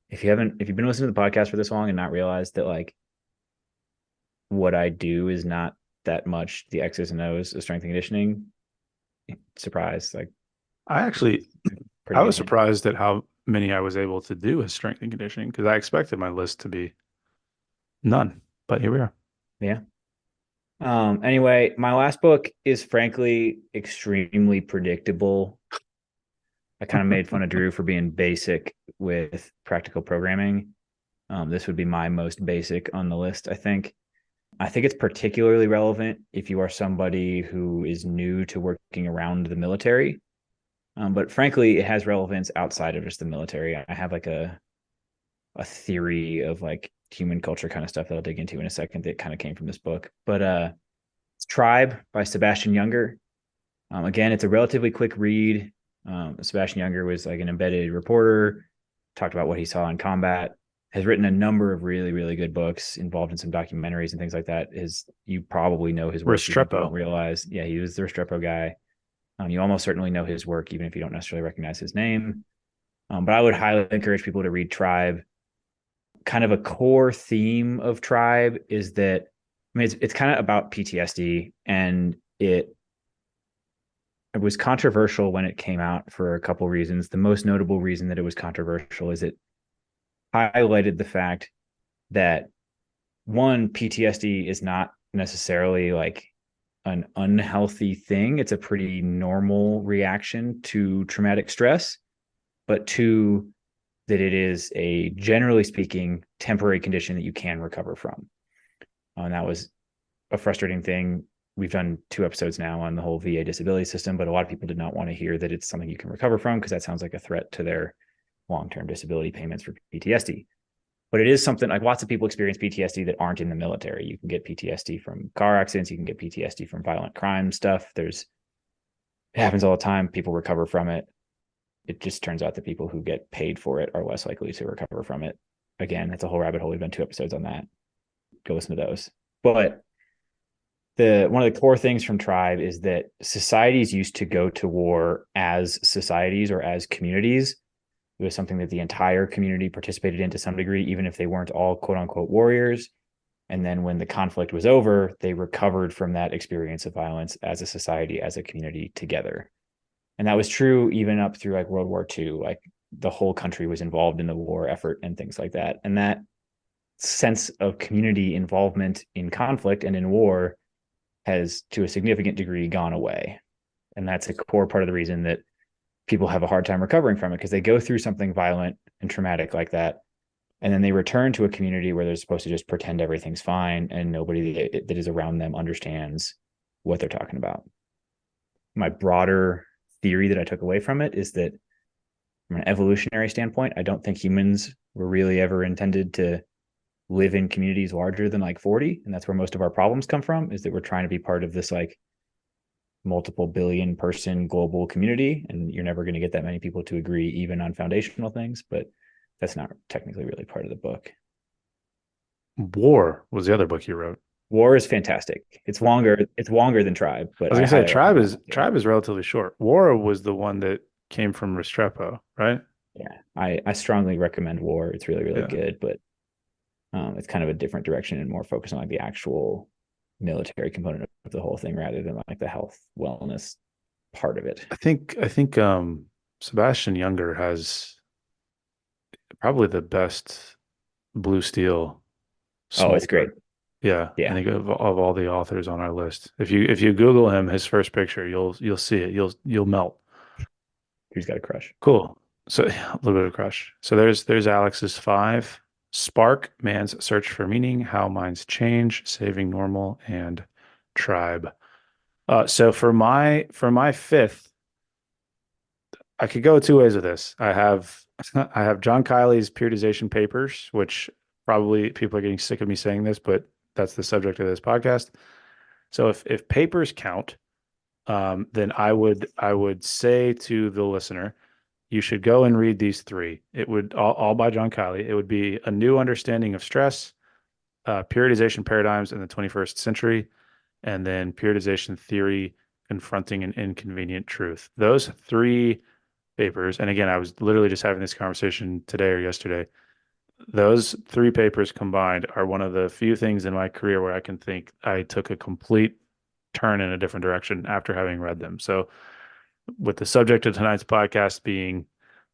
If you've been listening to the podcast for this long and not realized that like what I do is not that much the X's and O's of strength and conditioning, surprise, like I actually, pretty I good was hint. surprised at how many I was able to do as strength and conditioning because I expected my list to be none, but here we are. Yeah. Anyway, my last book is frankly extremely predictable. I kind of made fun of Drew for being basic with practical programming. This would be my most basic on the list, I think. I think it's particularly relevant if you are somebody who is new to working around the military. But frankly, it has relevance outside of just the military. I have like a theory of like human culture kind of stuff that I'll dig into in a second that kind of came from this book. But it's Tribe by Sebastian Younger. Again, it's a relatively quick read. Sebastian Younger was like an embedded reporter, talked about what he saw in combat, has written a number of really, really good books, involved in some documentaries and things like that. You probably know his work, even if you don't Restrepo. realize. Yeah, he was the Restrepo guy. You almost certainly know his work, even if you don't necessarily recognize his name. But I would highly encourage people to read Tribe. Kind of a core theme of Tribe is that, I mean, it's kind of about PTSD, and it was controversial when it came out for a couple reasons. The most notable reason that it was controversial is it highlighted the fact that one, PTSD is not necessarily like an unhealthy thing. It's a pretty normal reaction to traumatic stress. But two, that it is a, generally speaking, temporary condition that you can recover from. And that was a frustrating thing. We've done 2 episodes now on the whole VA disability system, but a lot of people did not want to hear that it's something you can recover from because that sounds like a threat to their long-term disability payments for PTSD. But it is something like lots of people experience PTSD that aren't in the military. You can get PTSD from car accidents. You can get PTSD from violent crime stuff. It happens all the time. People recover from it. It just turns out that people who get paid for it are less likely to recover from it. Again, that's a whole rabbit hole. We've done 2 episodes on that. Go listen to those. But one of the core things from Tribe is that societies used to go to war as societies or as communities. It was something that the entire community participated in to some degree, even if they weren't all quote unquote warriors. And then when the conflict was over, they recovered from that experience of violence as a society, as a community together. And that was true even up through like World War II. Like the whole country was involved in the war effort and things like that. And that sense of community involvement in conflict and in war has to a significant degree gone away. And that's a core part of the reason that people have a hard time recovering from it, because they go through something violent and traumatic like that. And then they return to a community where they're supposed to just pretend everything's fine and nobody that is around them understands what they're talking about. My broader theory that I took away from it is that from an evolutionary standpoint, I don't think humans were really ever intended to live in communities larger than like 40. And that's where most of our problems come from, is that we're trying to be part of this like multiple billion person global community. And you're never going to get that many people to agree even on foundational things, but that's not technically really part of the book. War was the other book you wrote. War is fantastic. It's longer than Tribe, I but was I gonna say highly Tribe recommend is it. Yeah. Tribe is relatively short. War was the one that came from Restrepo, right? Yeah. I strongly recommend War. It's really, really Yeah. good, but it's kind of a different direction and more focused on like the actual military component of the whole thing rather than like the health wellness part of it. I think Sebastian Younger has probably the best Blue Steel Oh, it's great. smolder. Yeah, I Yeah. think of all the authors on our list. If you Google him, his first picture, you'll see it. You'll melt. Who's got a crush? Cool. So yeah, a little bit of crush. So there's Alex's five. Spark, Man's Search for Meaning, How Minds Change, Saving Normal, and Tribe. So for my fifth, I could go two ways with this. I have John Kiley's periodization papers, which probably people are getting sick of me saying this, but that's the subject of this podcast. So if papers count, then I would say to the listener, you should go and read these three. It would all by John Kiley. It would be A New Understanding of Stress, Periodization Paradigms in the 21st Century, and then Periodization Theory Confronting an Inconvenient Truth. Those three papers, and again, I was literally just having this conversation today or yesterday. Those three papers combined are one of the few things in my career where I can think I took a complete turn in a different direction after having read them. So, with the subject of tonight's podcast being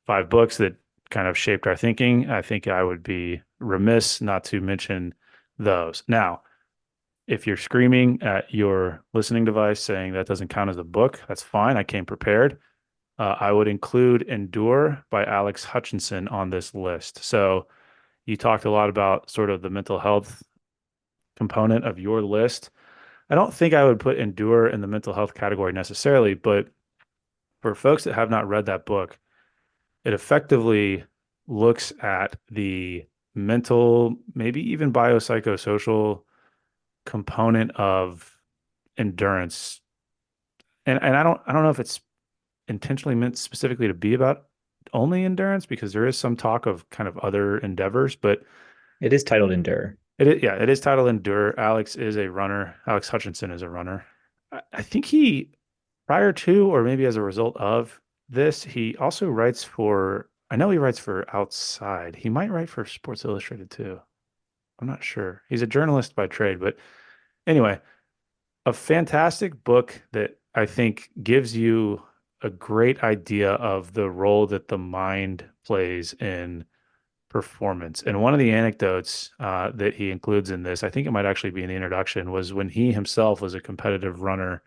five books that kind of shaped our thinking, I think I would be remiss not to mention those. Now, if you're screaming at your listening device saying that doesn't count as a book, that's fine. I came prepared. I would include Endure by Alex Hutchinson on this list. So you talked a lot about sort of the mental health component of your list. I don't think I would put Endure in the mental health category necessarily, but for folks that have not read that book, it effectively looks at the mental, maybe even biopsychosocial component of endurance. And I don't know if it's intentionally meant specifically to be about only endurance because there is some talk of kind of other endeavors, but It is titled Endure. it is titled Endure. Alex is a runner. Alex Hutchinson is a runner. I think he, prior to or maybe as a result of this, he also writes for, I know he writes for Outside. He might write for Sports Illustrated too. I'm not sure. He's a journalist by trade, but anyway, a fantastic book that I think gives you a great idea of the role that the mind plays in performance. And one of the anecdotes that he includes in this, I think it might actually be in the introduction, was when he himself was a competitive runner,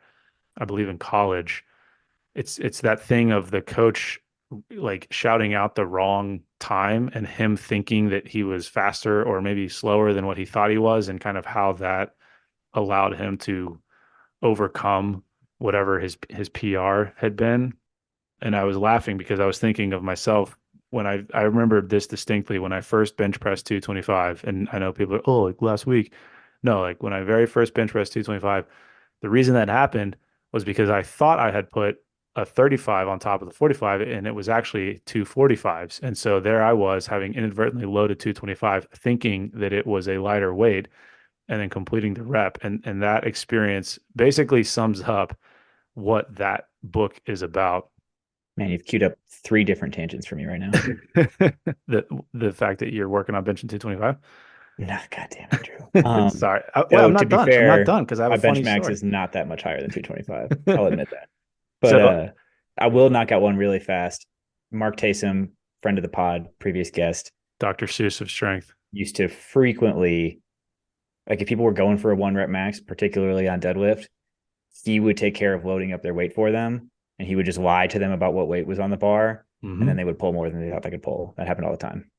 I believe in college. It's that thing of the coach like shouting out the wrong time and him thinking that he was faster or maybe slower than what he thought he was, and kind of how that allowed him to overcome whatever his PR had been. And I was laughing because I was thinking of myself when I remember this distinctly when I first bench pressed 225. And I know people are, oh, like last week. No, like when I very first bench pressed 225, the reason that happened was because I thought I had put a 35 on top of the 45 and it was actually two 45s. And so there I was having inadvertently loaded 225, thinking that it was a lighter weight and then completing the rep. And that experience basically sums up what that book is about. Man, you've queued up three different tangents for me right now. The fact that you're working on benching 225. Nah, God damn it, Drew. Sorry. Well, So I'm to not be done. I'm not fair, done because I have my a bench funny max story. is not that much higher than 225. I'll admit that. But So I will knock out one really fast. Mark Taysom, friend of the pod, previous guest, Dr. Seuss of strength. used to frequently, like if people were going for a one rep max, particularly on deadlift, he would take care of loading up their weight for them. And he would just lie to them about what weight was on the bar. And then they would pull more than they thought they could pull. That happened all the time.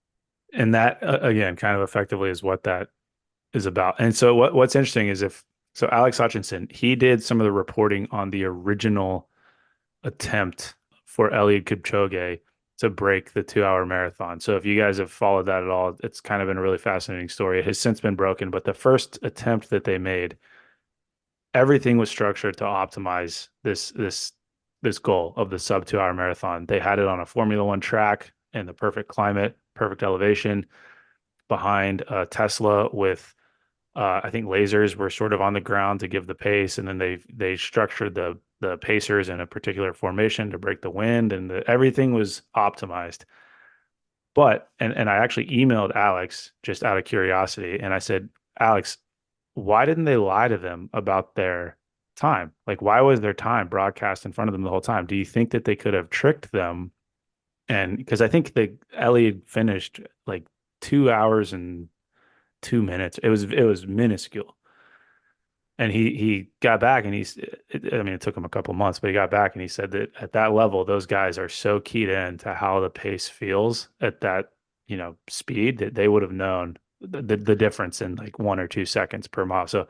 And that again, kind of effectively is what that is about. And so what's interesting is so Alex Hutchinson, he did some of the reporting on the original attempt for Eliud Kipchoge to break the 2 hour marathon. So if you guys have followed that at all, it's kind of been a really fascinating story. It has since been broken, but the first attempt that they made, everything was structured to optimize this goal of the sub 2 hour marathon. They had it on a Formula One track in the perfect climate, perfect elevation behind a Tesla with I think lasers were sort of on the ground to give the pace, and then they structured the pacers in a particular formation to break the wind, and everything was optimized. But and I actually emailed Alex just out of curiosity, and I said, Alex, why didn't they lie to them about their time? Like, why was their time broadcast in front of them the whole time? Do you think that they could have tricked them? And because I think the Elliot finished like 2 hours and 2 minutes. It was minuscule. And he got back and I mean, it took him a couple months, but he got back and he said that at that level, those guys are so keyed in to how the pace feels at that, speed that they would have known the difference in like 1 or 2 seconds per mile. So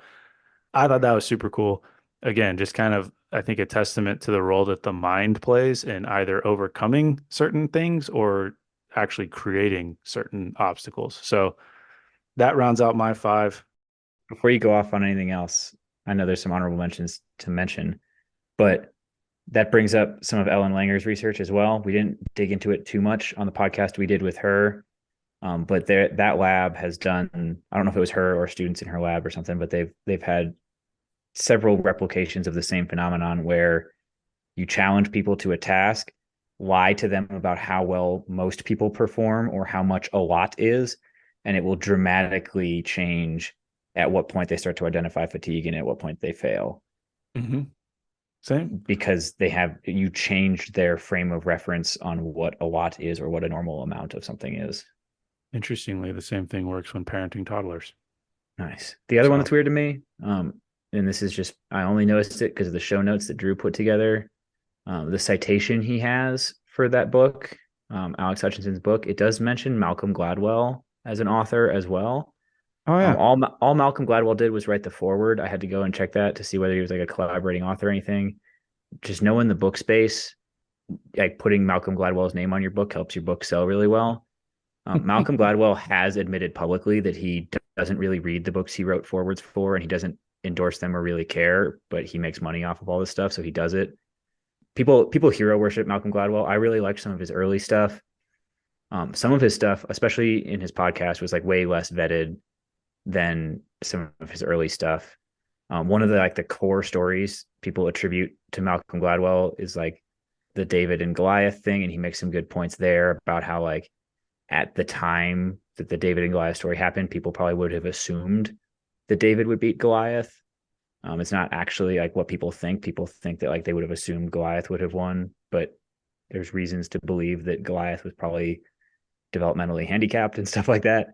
I thought that was super cool. Again, just kind of, I think, a testament to the role that the mind plays in either overcoming certain things or actually creating certain obstacles. So that rounds out my five. Before you go off on anything else, I know there's some honorable mentions to mention, but that brings up some of Ellen Langer's research as well. We didn't dig into it too much on the podcast we did with her, but that lab has done. I don't know if it was her or students in her lab or something, but they've had several replications of the same phenomenon where you challenge people to a task, lie to them about how well most people perform or how much a lot is, and it will dramatically change at what point they start to identify fatigue and at what point they fail. Mm-hmm. Same. Because you changed their frame of reference on what a lot is or what a normal amount of something is. Interestingly, the same thing works when parenting toddlers. Nice. The other one that's weird to me, and this is just, I only noticed it because of the show notes that Drew put together. The citation he has for that book, Alex Hutchinson's book, it does mention Malcolm Gladwell as an author as well. Oh yeah. All Malcolm Gladwell did was write the foreword. I had to go and check that to see whether he was like a collaborating author or anything. Just knowing the book space, like putting Malcolm Gladwell's name on your book helps your book sell really well. Malcolm Gladwell has admitted publicly that he doesn't really read the books he wrote forewords for, and he doesn't endorse them or really care, but he makes money off of all this stuff, so he does it. People hero worship Malcolm Gladwell. I really liked some of his early stuff. Some of his stuff, especially in his podcast, was like way less vetted than some of his early stuff. One of the core stories people attribute to Malcolm Gladwell is like the David and Goliath thing, and he makes some good points there about how like at the time that the David and Goliath story happened, people probably would have assumed that David would beat Goliath. It's not actually like what people think. People think that like they would have assumed Goliath would have won, but there's reasons to believe that Goliath was probably developmentally handicapped and stuff like that.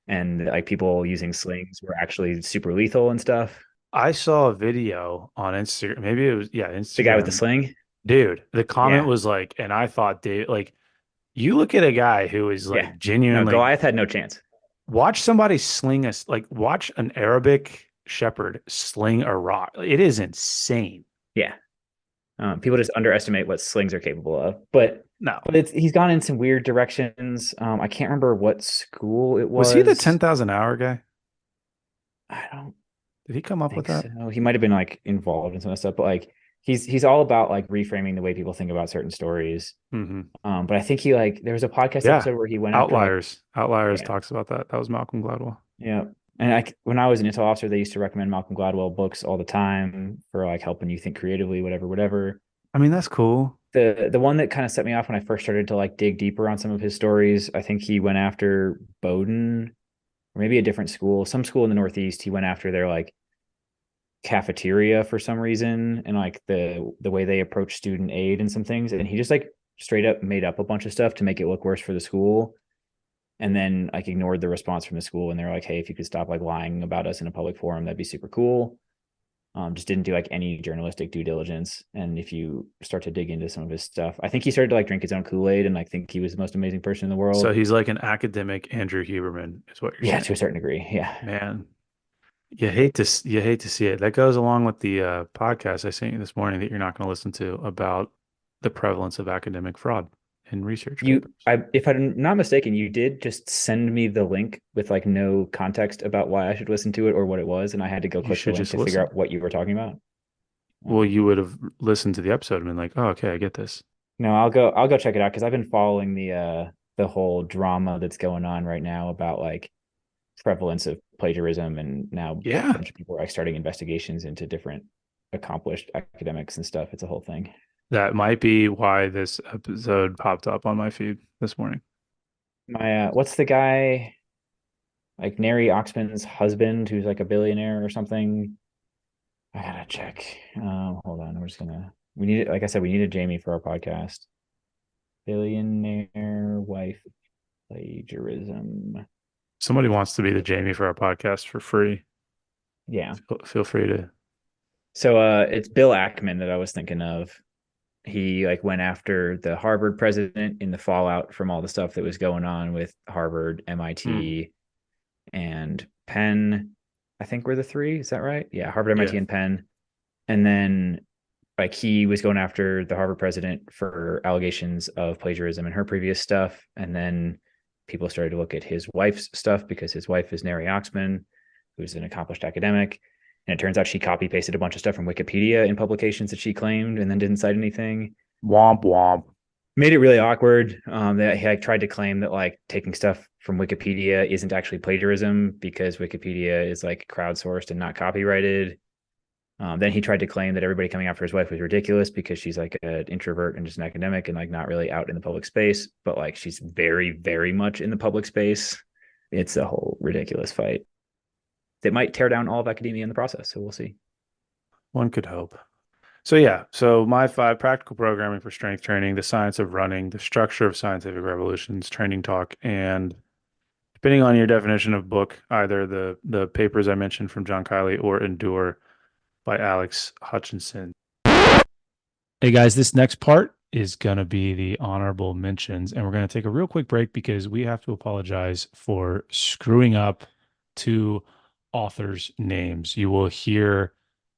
And like people using slings were actually super lethal and stuff. I saw a video on Instagram. Maybe it was, yeah, Instagram. The guy with the sling? Dude, the comment was like, and I thought, Dave, like, you look at a guy who is like genuinely. No, Goliath had no chance. Watch somebody sling us, like, watch an Arabic shepherd sling a rock. It is insane. Yeah. People just underestimate what slings are capable of. But no, he's gone in some weird directions. I can't remember what school it was. Was he the 10,000 hour guy? I don't. Did he come up with that? So. He might have been like involved in some of that stuff, but like he's all about like reframing the way people think about certain stories. Mm-hmm. But I think he there was a podcast episode where he went Outliers. Outliers talks about that. That was Malcolm Gladwell. Yeah. And when I was an intel officer, they used to recommend Malcolm Gladwell books all the time for like helping you think creatively, whatever. I mean, that's cool. The one that kind of set me off when I first started to like dig deeper on some of his stories, I think he went after Bowdoin or maybe a different school, some school in the Northeast. He went after their like cafeteria for some reason and like the way they approach student aid and some things. And he just like straight up made up a bunch of stuff to make it look worse for the school. And then like ignored the response from the school. And they're like, hey, if you could stop like lying about us in a public forum, that'd be super cool. Just didn't do like any journalistic due diligence. And if you start to dig into some of his stuff, I think he started to like drink his own Kool-Aid and like think he was the most amazing person in the world. So he's like an academic Andrew Huberman is what you're saying. Yeah, to a certain degree. Yeah. Man, you hate to see it. That goes along with the podcast I sent you this morning that you're not going to listen to about the prevalence of academic fraud in research papers. If I'm not mistaken, you did just send me the link with like no context about why I should listen to it or what it was, and I had to go click the link to figure out what you were talking about. Well, you would have listened to the episode and been like, "Oh, okay, I get this." No, I'll go check it out because I've been following the whole drama that's going on right now about like prevalence of plagiarism, and now a bunch of people are like starting investigations into different accomplished academics and stuff. It's a whole thing. That might be why this episode popped up on my feed this morning. What's the guy, like Neri Oxman's husband, who's like a billionaire or something? I gotta check. Hold on. We need, like I said, we needed Jamie for our podcast. Billionaire wife plagiarism. Somebody wants to be the Jamie for our podcast for free. Yeah. Feel free to. So it's Bill Ackman that I was thinking of. He like went after the Harvard president in the fallout from all the stuff that was going on with Harvard, MIT, and Penn. I think were the three. Is that right? Yeah, Harvard, MIT, and Penn. And then like he was going after the Harvard president for allegations of plagiarism in her previous stuff. And then people started to look at his wife's stuff because his wife is Neri Oxman, who's an accomplished academic. And it turns out she copy pasted a bunch of stuff from Wikipedia in publications that she claimed and then didn't cite anything. Womp womp. Made it really awkward. That he like tried to claim that like taking stuff from Wikipedia isn't actually plagiarism because Wikipedia is like crowdsourced and not copyrighted. Then he tried to claim that everybody coming after his wife was ridiculous because she's like an introvert and just an academic and like not really out in the public space, but like she's very, very much in the public space. It's a whole ridiculous fight that might tear down all of academia in the process. So we'll see. One could hope. So yeah, so my five: practical programming for strength training, the science of running, the structure of scientific revolutions, training talk, and depending on your definition of book, either the papers I mentioned from John Kiley or Endure by Alex Hutchinson. Hey guys, this next part is going to be the honorable mentions, and we're going to take a real quick break because we have to apologize for screwing up two authors' names. You will hear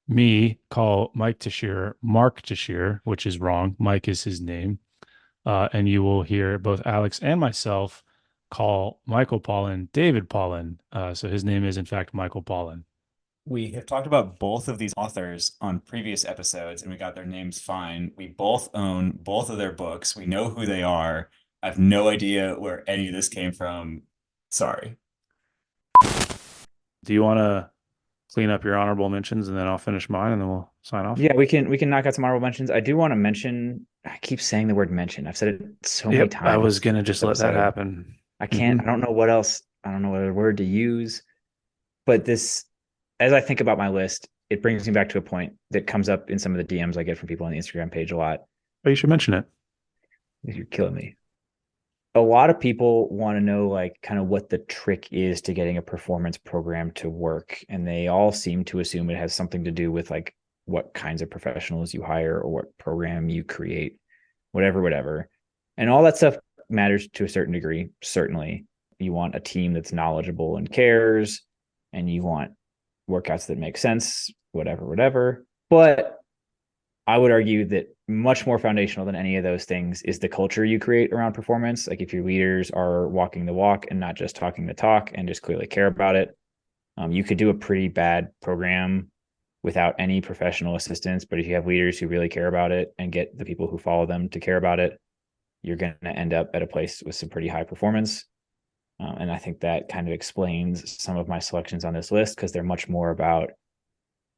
me call Mike Teixeira Mark Teixeira, which is wrong. Mike is his name. And you will hear both Alex and myself call Michael Pollan David Pollan. So his name is, in fact, Michael Pollan. We have talked about both of these authors on previous episodes, and we got their names fine. We both own both of their books. We know who they are. I have no idea where any of this came from. Sorry. Do you want to clean up your honorable mentions and then I'll finish mine and then we'll sign off? Yeah, we can knock out some honorable mentions. I do want to mention, I keep saying the word mention. I've said it so many times. I was going to just let that episode. happen. I can't, I don't know what else. I don't know what other word to use. But this, as I think about my list, it brings me back to a point that comes up in some of the DMs I get from people on the Instagram page a lot. But you should mention it. You're killing me. A lot of people want to know like kind of what the trick is to getting a performance program to work. And they all seem to assume it has something to do with like what kinds of professionals you hire or what program you create, whatever. And all that stuff matters to a certain degree. Certainly you want a team that's knowledgeable and cares, and you want workouts that make sense, whatever. But I would argue that much more foundational than any of those things is the culture you create around performance. Like if your leaders are walking the walk and not just talking the talk and just clearly care about it, you could do a pretty bad program without any professional assistance. But if you have leaders who really care about it and get the people who follow them to care about it, you're going to end up at a place with some pretty high performance. And I think that kind of explains some of my selections on this list because they're much more about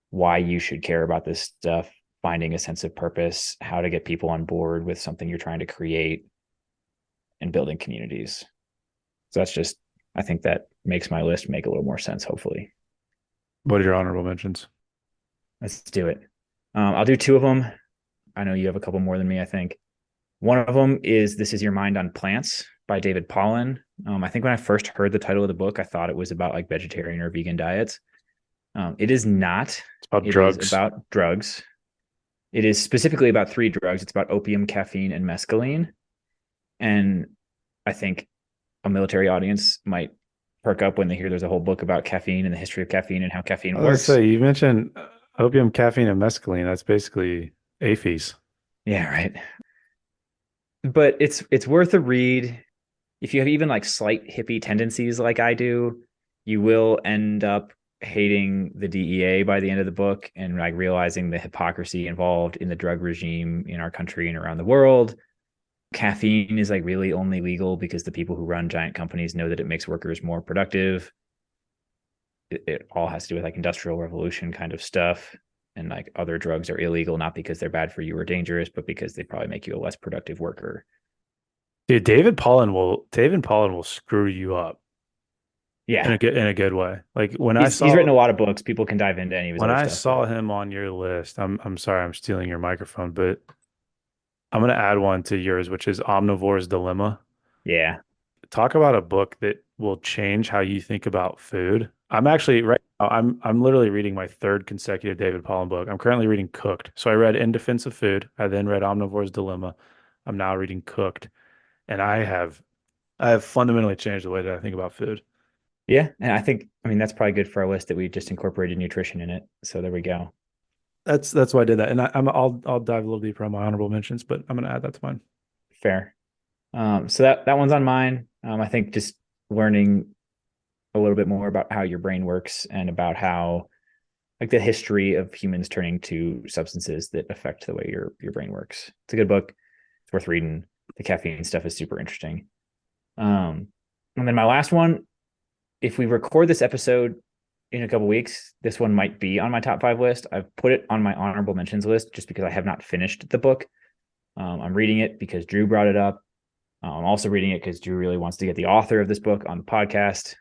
why you should care about this stuff, finding a sense of purpose, how to get people on board with something you're trying to create, and building communities. So that's just, I think that makes my list make a little more sense, hopefully. What are your honorable mentions? Let's do it. I'll do two of them. I know you have a couple more than me, I think. One of them is This Is Your Mind on Plants by David Pollan. I think when I first heard the title of the book, I thought it was about like vegetarian or vegan diets. It is not. It's about drugs. It is about drugs. It is specifically about 3 drugs. It's about opium, caffeine, and mescaline. And I think a military audience might perk up when they hear there's a whole book about caffeine and the history of caffeine and how caffeine works. So you mentioned opium, caffeine, and mescaline. That's basically APHIS. Yeah, right. But it's worth a read. If you have even like slight hippie tendencies like I do, you will end up hating the DEA by the end of the book and like realizing the hypocrisy involved in the drug regime in our country and around the world. Caffeine is like really only legal because the people who run giant companies know that it makes workers more productive. It all has to do with like industrial revolution kind of stuff. And like other drugs are illegal, not because they're bad for you or dangerous, but because they probably make you a less productive worker. Dude, David Pollan will screw you up. Yeah. In a good way. Like when he's written a lot of books. People can dive into any of his when other I stuff, saw him on your list, I'm sorry, I'm stealing your microphone, but I'm gonna add one to yours, which is Omnivore's Dilemma. Yeah. Talk about a book that will change how you think about food. I'm actually right now, I'm literally reading my 3rd consecutive David Pollan book. I'm currently reading Cooked. So I read In Defense of Food. I then read Omnivore's Dilemma. I'm now reading Cooked. And I have fundamentally changed the way that I think about food. Yeah. And I mean, that's probably good for our list that we just incorporated nutrition in it. So there we go. That's why I did that. And I'll dive a little deeper on my honorable mentions, but I'm gonna add that to mine. Fair. So that one's on mine. I think just learning a little bit more about how your brain works and about how like the history of humans turning to substances that affect the way your brain works. It's a good book. It's worth reading. The caffeine stuff is super interesting. And then my last one, if we record this episode in a couple weeks. This one might be on my top 5 list. I've put it on my honorable mentions list just because I have not finished the book. I'm reading it because Drew brought it up. I'm also reading it because Drew really wants to get the author of this book on the podcast.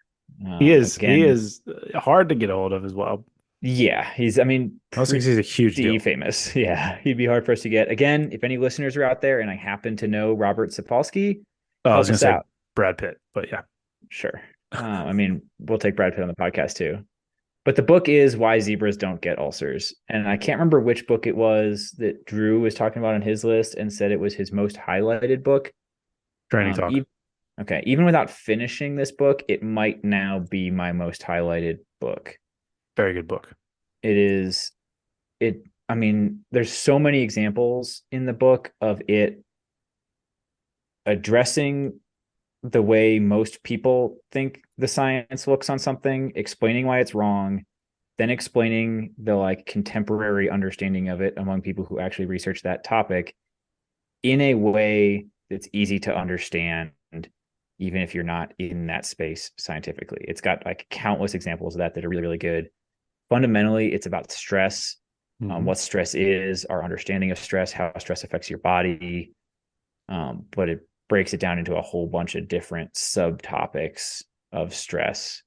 He Again, is hard to get a hold of as well. yeah, he's, I mean, Most things he's a huge deal. famous. Yeah, he'd be hard for us to get. Again, if any listeners are out there and I happen to know Robert Sapolsky, Oh, I was help gonna us say out. Brad Pitt, but yeah, Sure. I mean, we'll take Brad Pitt on the podcast too. But the book is Why Zebras Don't Get Ulcers. And I can't remember which book it was that Drew was talking about on his list and said it was his most highlighted book. Training Talk. Okay. Even without finishing this book, it might now be my most highlighted book. Very good book. I mean, there's so many examples in the book of it addressing the way most people think the science looks on something, explaining why it's wrong, then explaining the like contemporary understanding of it among people who actually research that topic in a way that's easy to understand, even if you're not in that space scientifically. It's got like countless examples of that are really, really good. Fundamentally, it's about stress, what stress is, our understanding of stress, how stress affects your body. But it breaks it down into a whole bunch of different subtopics of stress.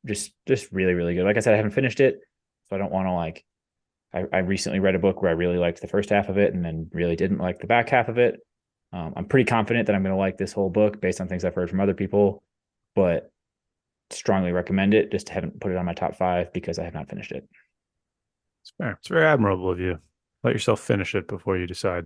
Just really, really good. Like I said, I haven't finished it, so I don't want to like. I recently read a book where I really liked the first half of it and then really didn't like the back half of it. I'm pretty confident that I'm going to like this whole book based on things I've heard from other people, but strongly recommend it. Just haven't put it on my top 5 because I have not finished it. It's fair. It's very admirable of you. Let yourself finish it before you decide.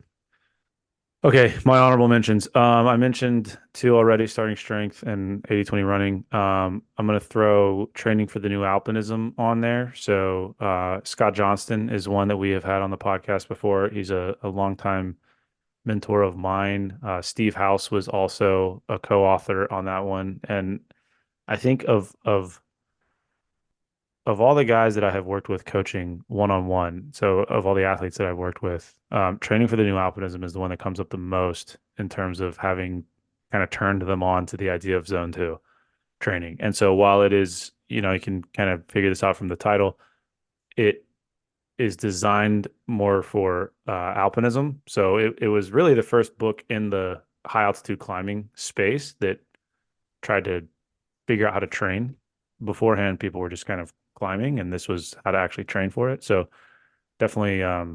Okay, my honorable mentions. I mentioned 2 already, starting strength and 80-20 running. I'm going to throw training for the new Alpinism on there. So Scott Johnston is one that we have had on the podcast before. He's a longtime mentor of mine. Steve House was also a co-author on that one. And I think of all the guys that I have worked with coaching one-on-one, so of all the athletes that I've worked with, training for the new alpinism is the one that comes up the most in terms of having kind of turned them on to the idea of zone 2 training. And so while it is, you can kind of figure this out from the title, it is designed more for alpinism. So it was really the first book in the high altitude climbing space that tried to figure out how to train. Beforehand, people were just kind of climbing, and this was how to actually train for it. So definitely, I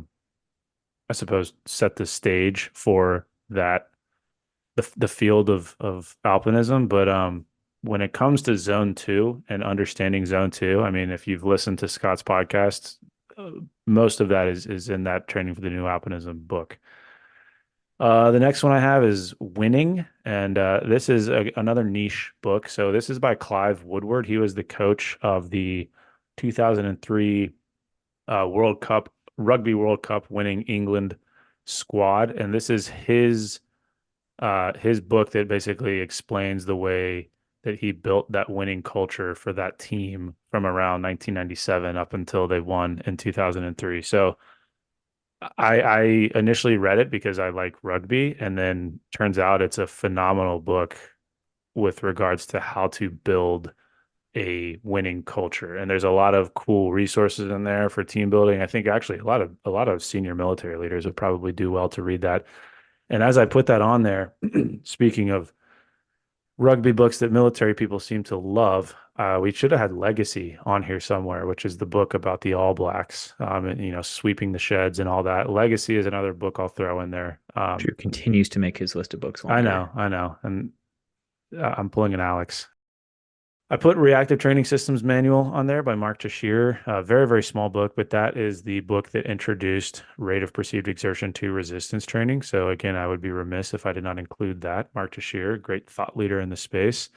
suppose, set the stage for that, the field of alpinism. But when it comes to zone 2 and understanding zone 2, I mean, if you've listened to Scott's podcast, most of that is in that training for the new alpinism book. The next one I have is Winning, and this is another niche book. So this is by Clive Woodward. He was the coach of the 2003 Rugby World Cup winning England squad, and this is his book that basically explains the way that he built that winning culture for that team from around 1997 up until they won in 2003. So I initially read it because I like rugby, and then turns out it's a phenomenal book with regards to how to build a winning culture. And there's a lot of cool resources in there for team building. I think actually a lot of senior military leaders would probably do well to read that. And as I put that on there, speaking of rugby books that military people seem to love, we should have had Legacy on here somewhere, which is the book about the All Blacks, and sweeping the sheds and all that. Legacy is another book I'll throw in there. Drew continues to make his list of books longer. I know, and I'm pulling an Alex. I put Reactive Training Systems Manual on there by Mark Tashir. A very, very small book, but that is the book that introduced rate of perceived exertion to resistance training. So again, I would be remiss if I did not include that. Mark Tashir, great thought leader in the space.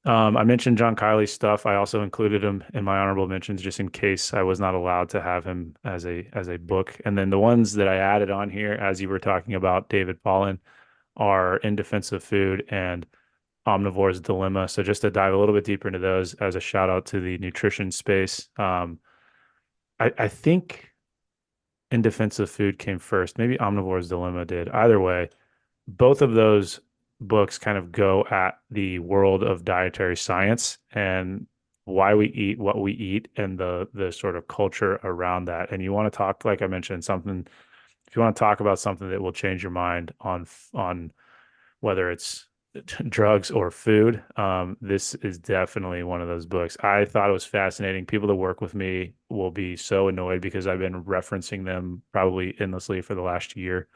I mentioned John Kiley's stuff. I also included him in my honorable mentions just in case I was not allowed to have him as a book. And then the ones that I added on here, as you were talking about, David Pollan, are In Defense of Food and Omnivore's Dilemma. So just to dive a little bit deeper into those as a shout out to the nutrition space. I think In Defense of Food came first. Maybe Omnivore's Dilemma did. Either way, both of those books kind of go at the world of dietary science and why we eat what we eat and the sort of culture around that. And you want to talk, like I mentioned, something, if you want to talk about something that will change your mind on whether it's drugs or food, this is definitely one of those books. I thought it was fascinating. People that work with me will be so annoyed because I've been referencing them probably endlessly for the last year.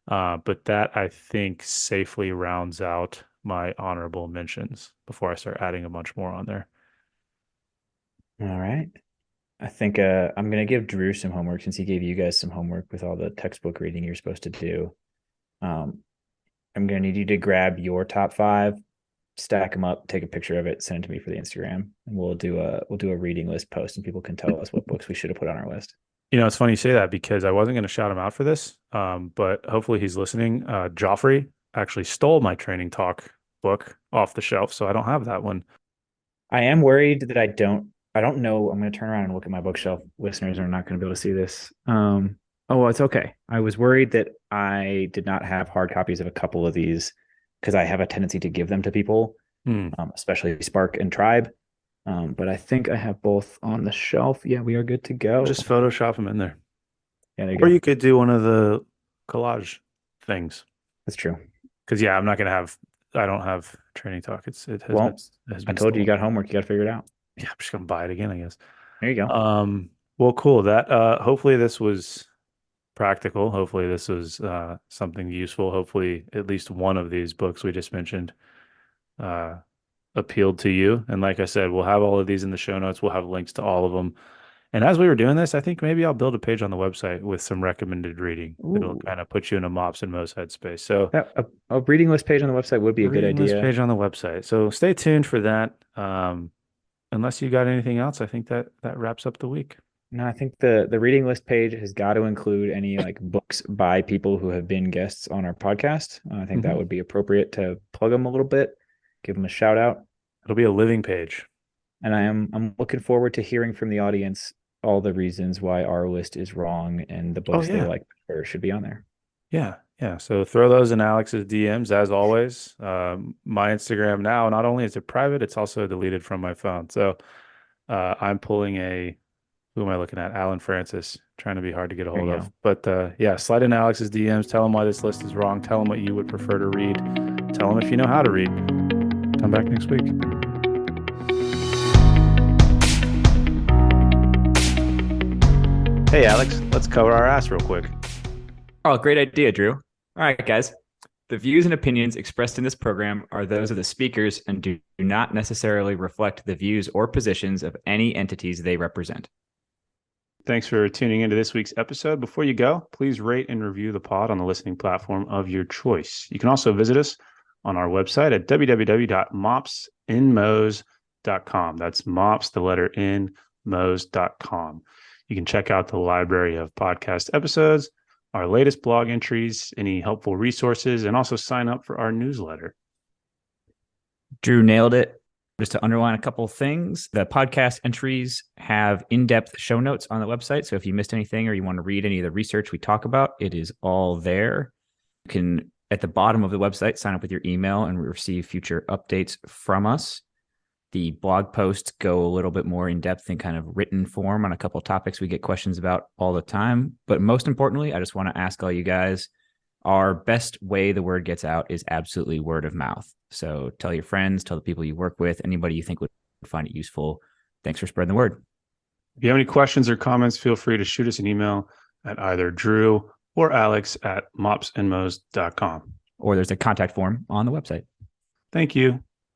But that, I think, safely rounds out my honorable mentions before I start adding a bunch more on there. All right. I think I'm going to give Drew some homework since he gave you guys some homework with all the textbook reading you're supposed to do. I'm going to need you to grab your top 5, stack them up, take a picture of it, send it to me for the Instagram, and we'll do a reading list post, and people can tell us what books we should have put on our list. It's funny you say that because I wasn't going to shout him out for this, but hopefully he's listening. Joffrey actually stole my training talk book off the shelf, so I don't have that one. I am worried that I don't know. I'm going to turn around and look at my bookshelf. Listeners are not going to be able to see this. Oh, well, it's okay. I was worried that I did not have hard copies of a couple of these because I have a tendency to give them to people, especially Spark and Tribe. But I think I have both on the shelf. Yeah, we are good to go. Just Photoshop them in there. Yeah, there you Or go. you could do one of the collage things. That's true. Because I don't have training talk. I told you got homework. You got to figure it out. Yeah, I'm just gonna buy it again, I guess. There you go. Well, cool. That hopefully this was practical. Hopefully this was something useful. Hopefully at least one of these books we just mentioned appealed to you. And like I said, we'll have all of these in the show notes. We'll have links to all of them. And as we were doing this, I think maybe I'll build a page on the website with some recommended reading. Ooh. It'll kind of put you in a MOPS and MOEs headspace. So a reading list page on the website would be a good idea. Reading list page on the website. So stay tuned for that. Unless you got anything else, I think that wraps up the week. No, I think the reading list page has got to include any like books by people who have been guests on our podcast. I think that would be appropriate to plug them a little bit, give them a shout out. It'll be a living page. And I'm looking forward to hearing from the audience all the reasons why our list is wrong and the books they like better should be on there. Yeah. Yeah. So throw those in Alex's DMs as always. My Instagram now, not only is it private, it's also deleted from my phone. So I'm pulling who am I looking at? Alan Francis, trying to be hard to get a hold of. But slide in Alex's DMs. Tell him why this list is wrong. Tell him what you would prefer to read. Tell him if you know how to read. Come back next week. Hey, Alex, let's cover our ass real quick. Oh, great idea, Drew. All right, guys. The views and opinions expressed in this program are those of the speakers and do not necessarily reflect the views or positions of any entities they represent. Thanks for tuning into this week's episode. Before you go, please rate and review the pod on the listening platform of your choice. You can also visit us on our website at www.mopsmoes.com. That's MOPS, the letter N, moes.com. You can check out the library of podcast episodes, our latest blog entries, any helpful resources, and also sign up for our newsletter. Drew nailed it. Just to underline a couple of things, the podcast entries have in-depth show notes on the website. So if you missed anything or you want to read any of the research we talk about, it is all there. You can, at the bottom of the website, sign up with your email and receive future updates from us. The blog posts go a little bit more in depth in kind of written form on a couple of topics we get questions about all the time. But most importantly, I just want to ask all you guys, our best way the word gets out is absolutely word of mouth. So tell your friends, tell the people you work with, anybody you think would find it useful. Thanks for spreading the word. If you have any questions or comments, feel free to shoot us an email at either Drew or Alex at mopsandmoes.com. Or there's a contact form on the website. Thank you.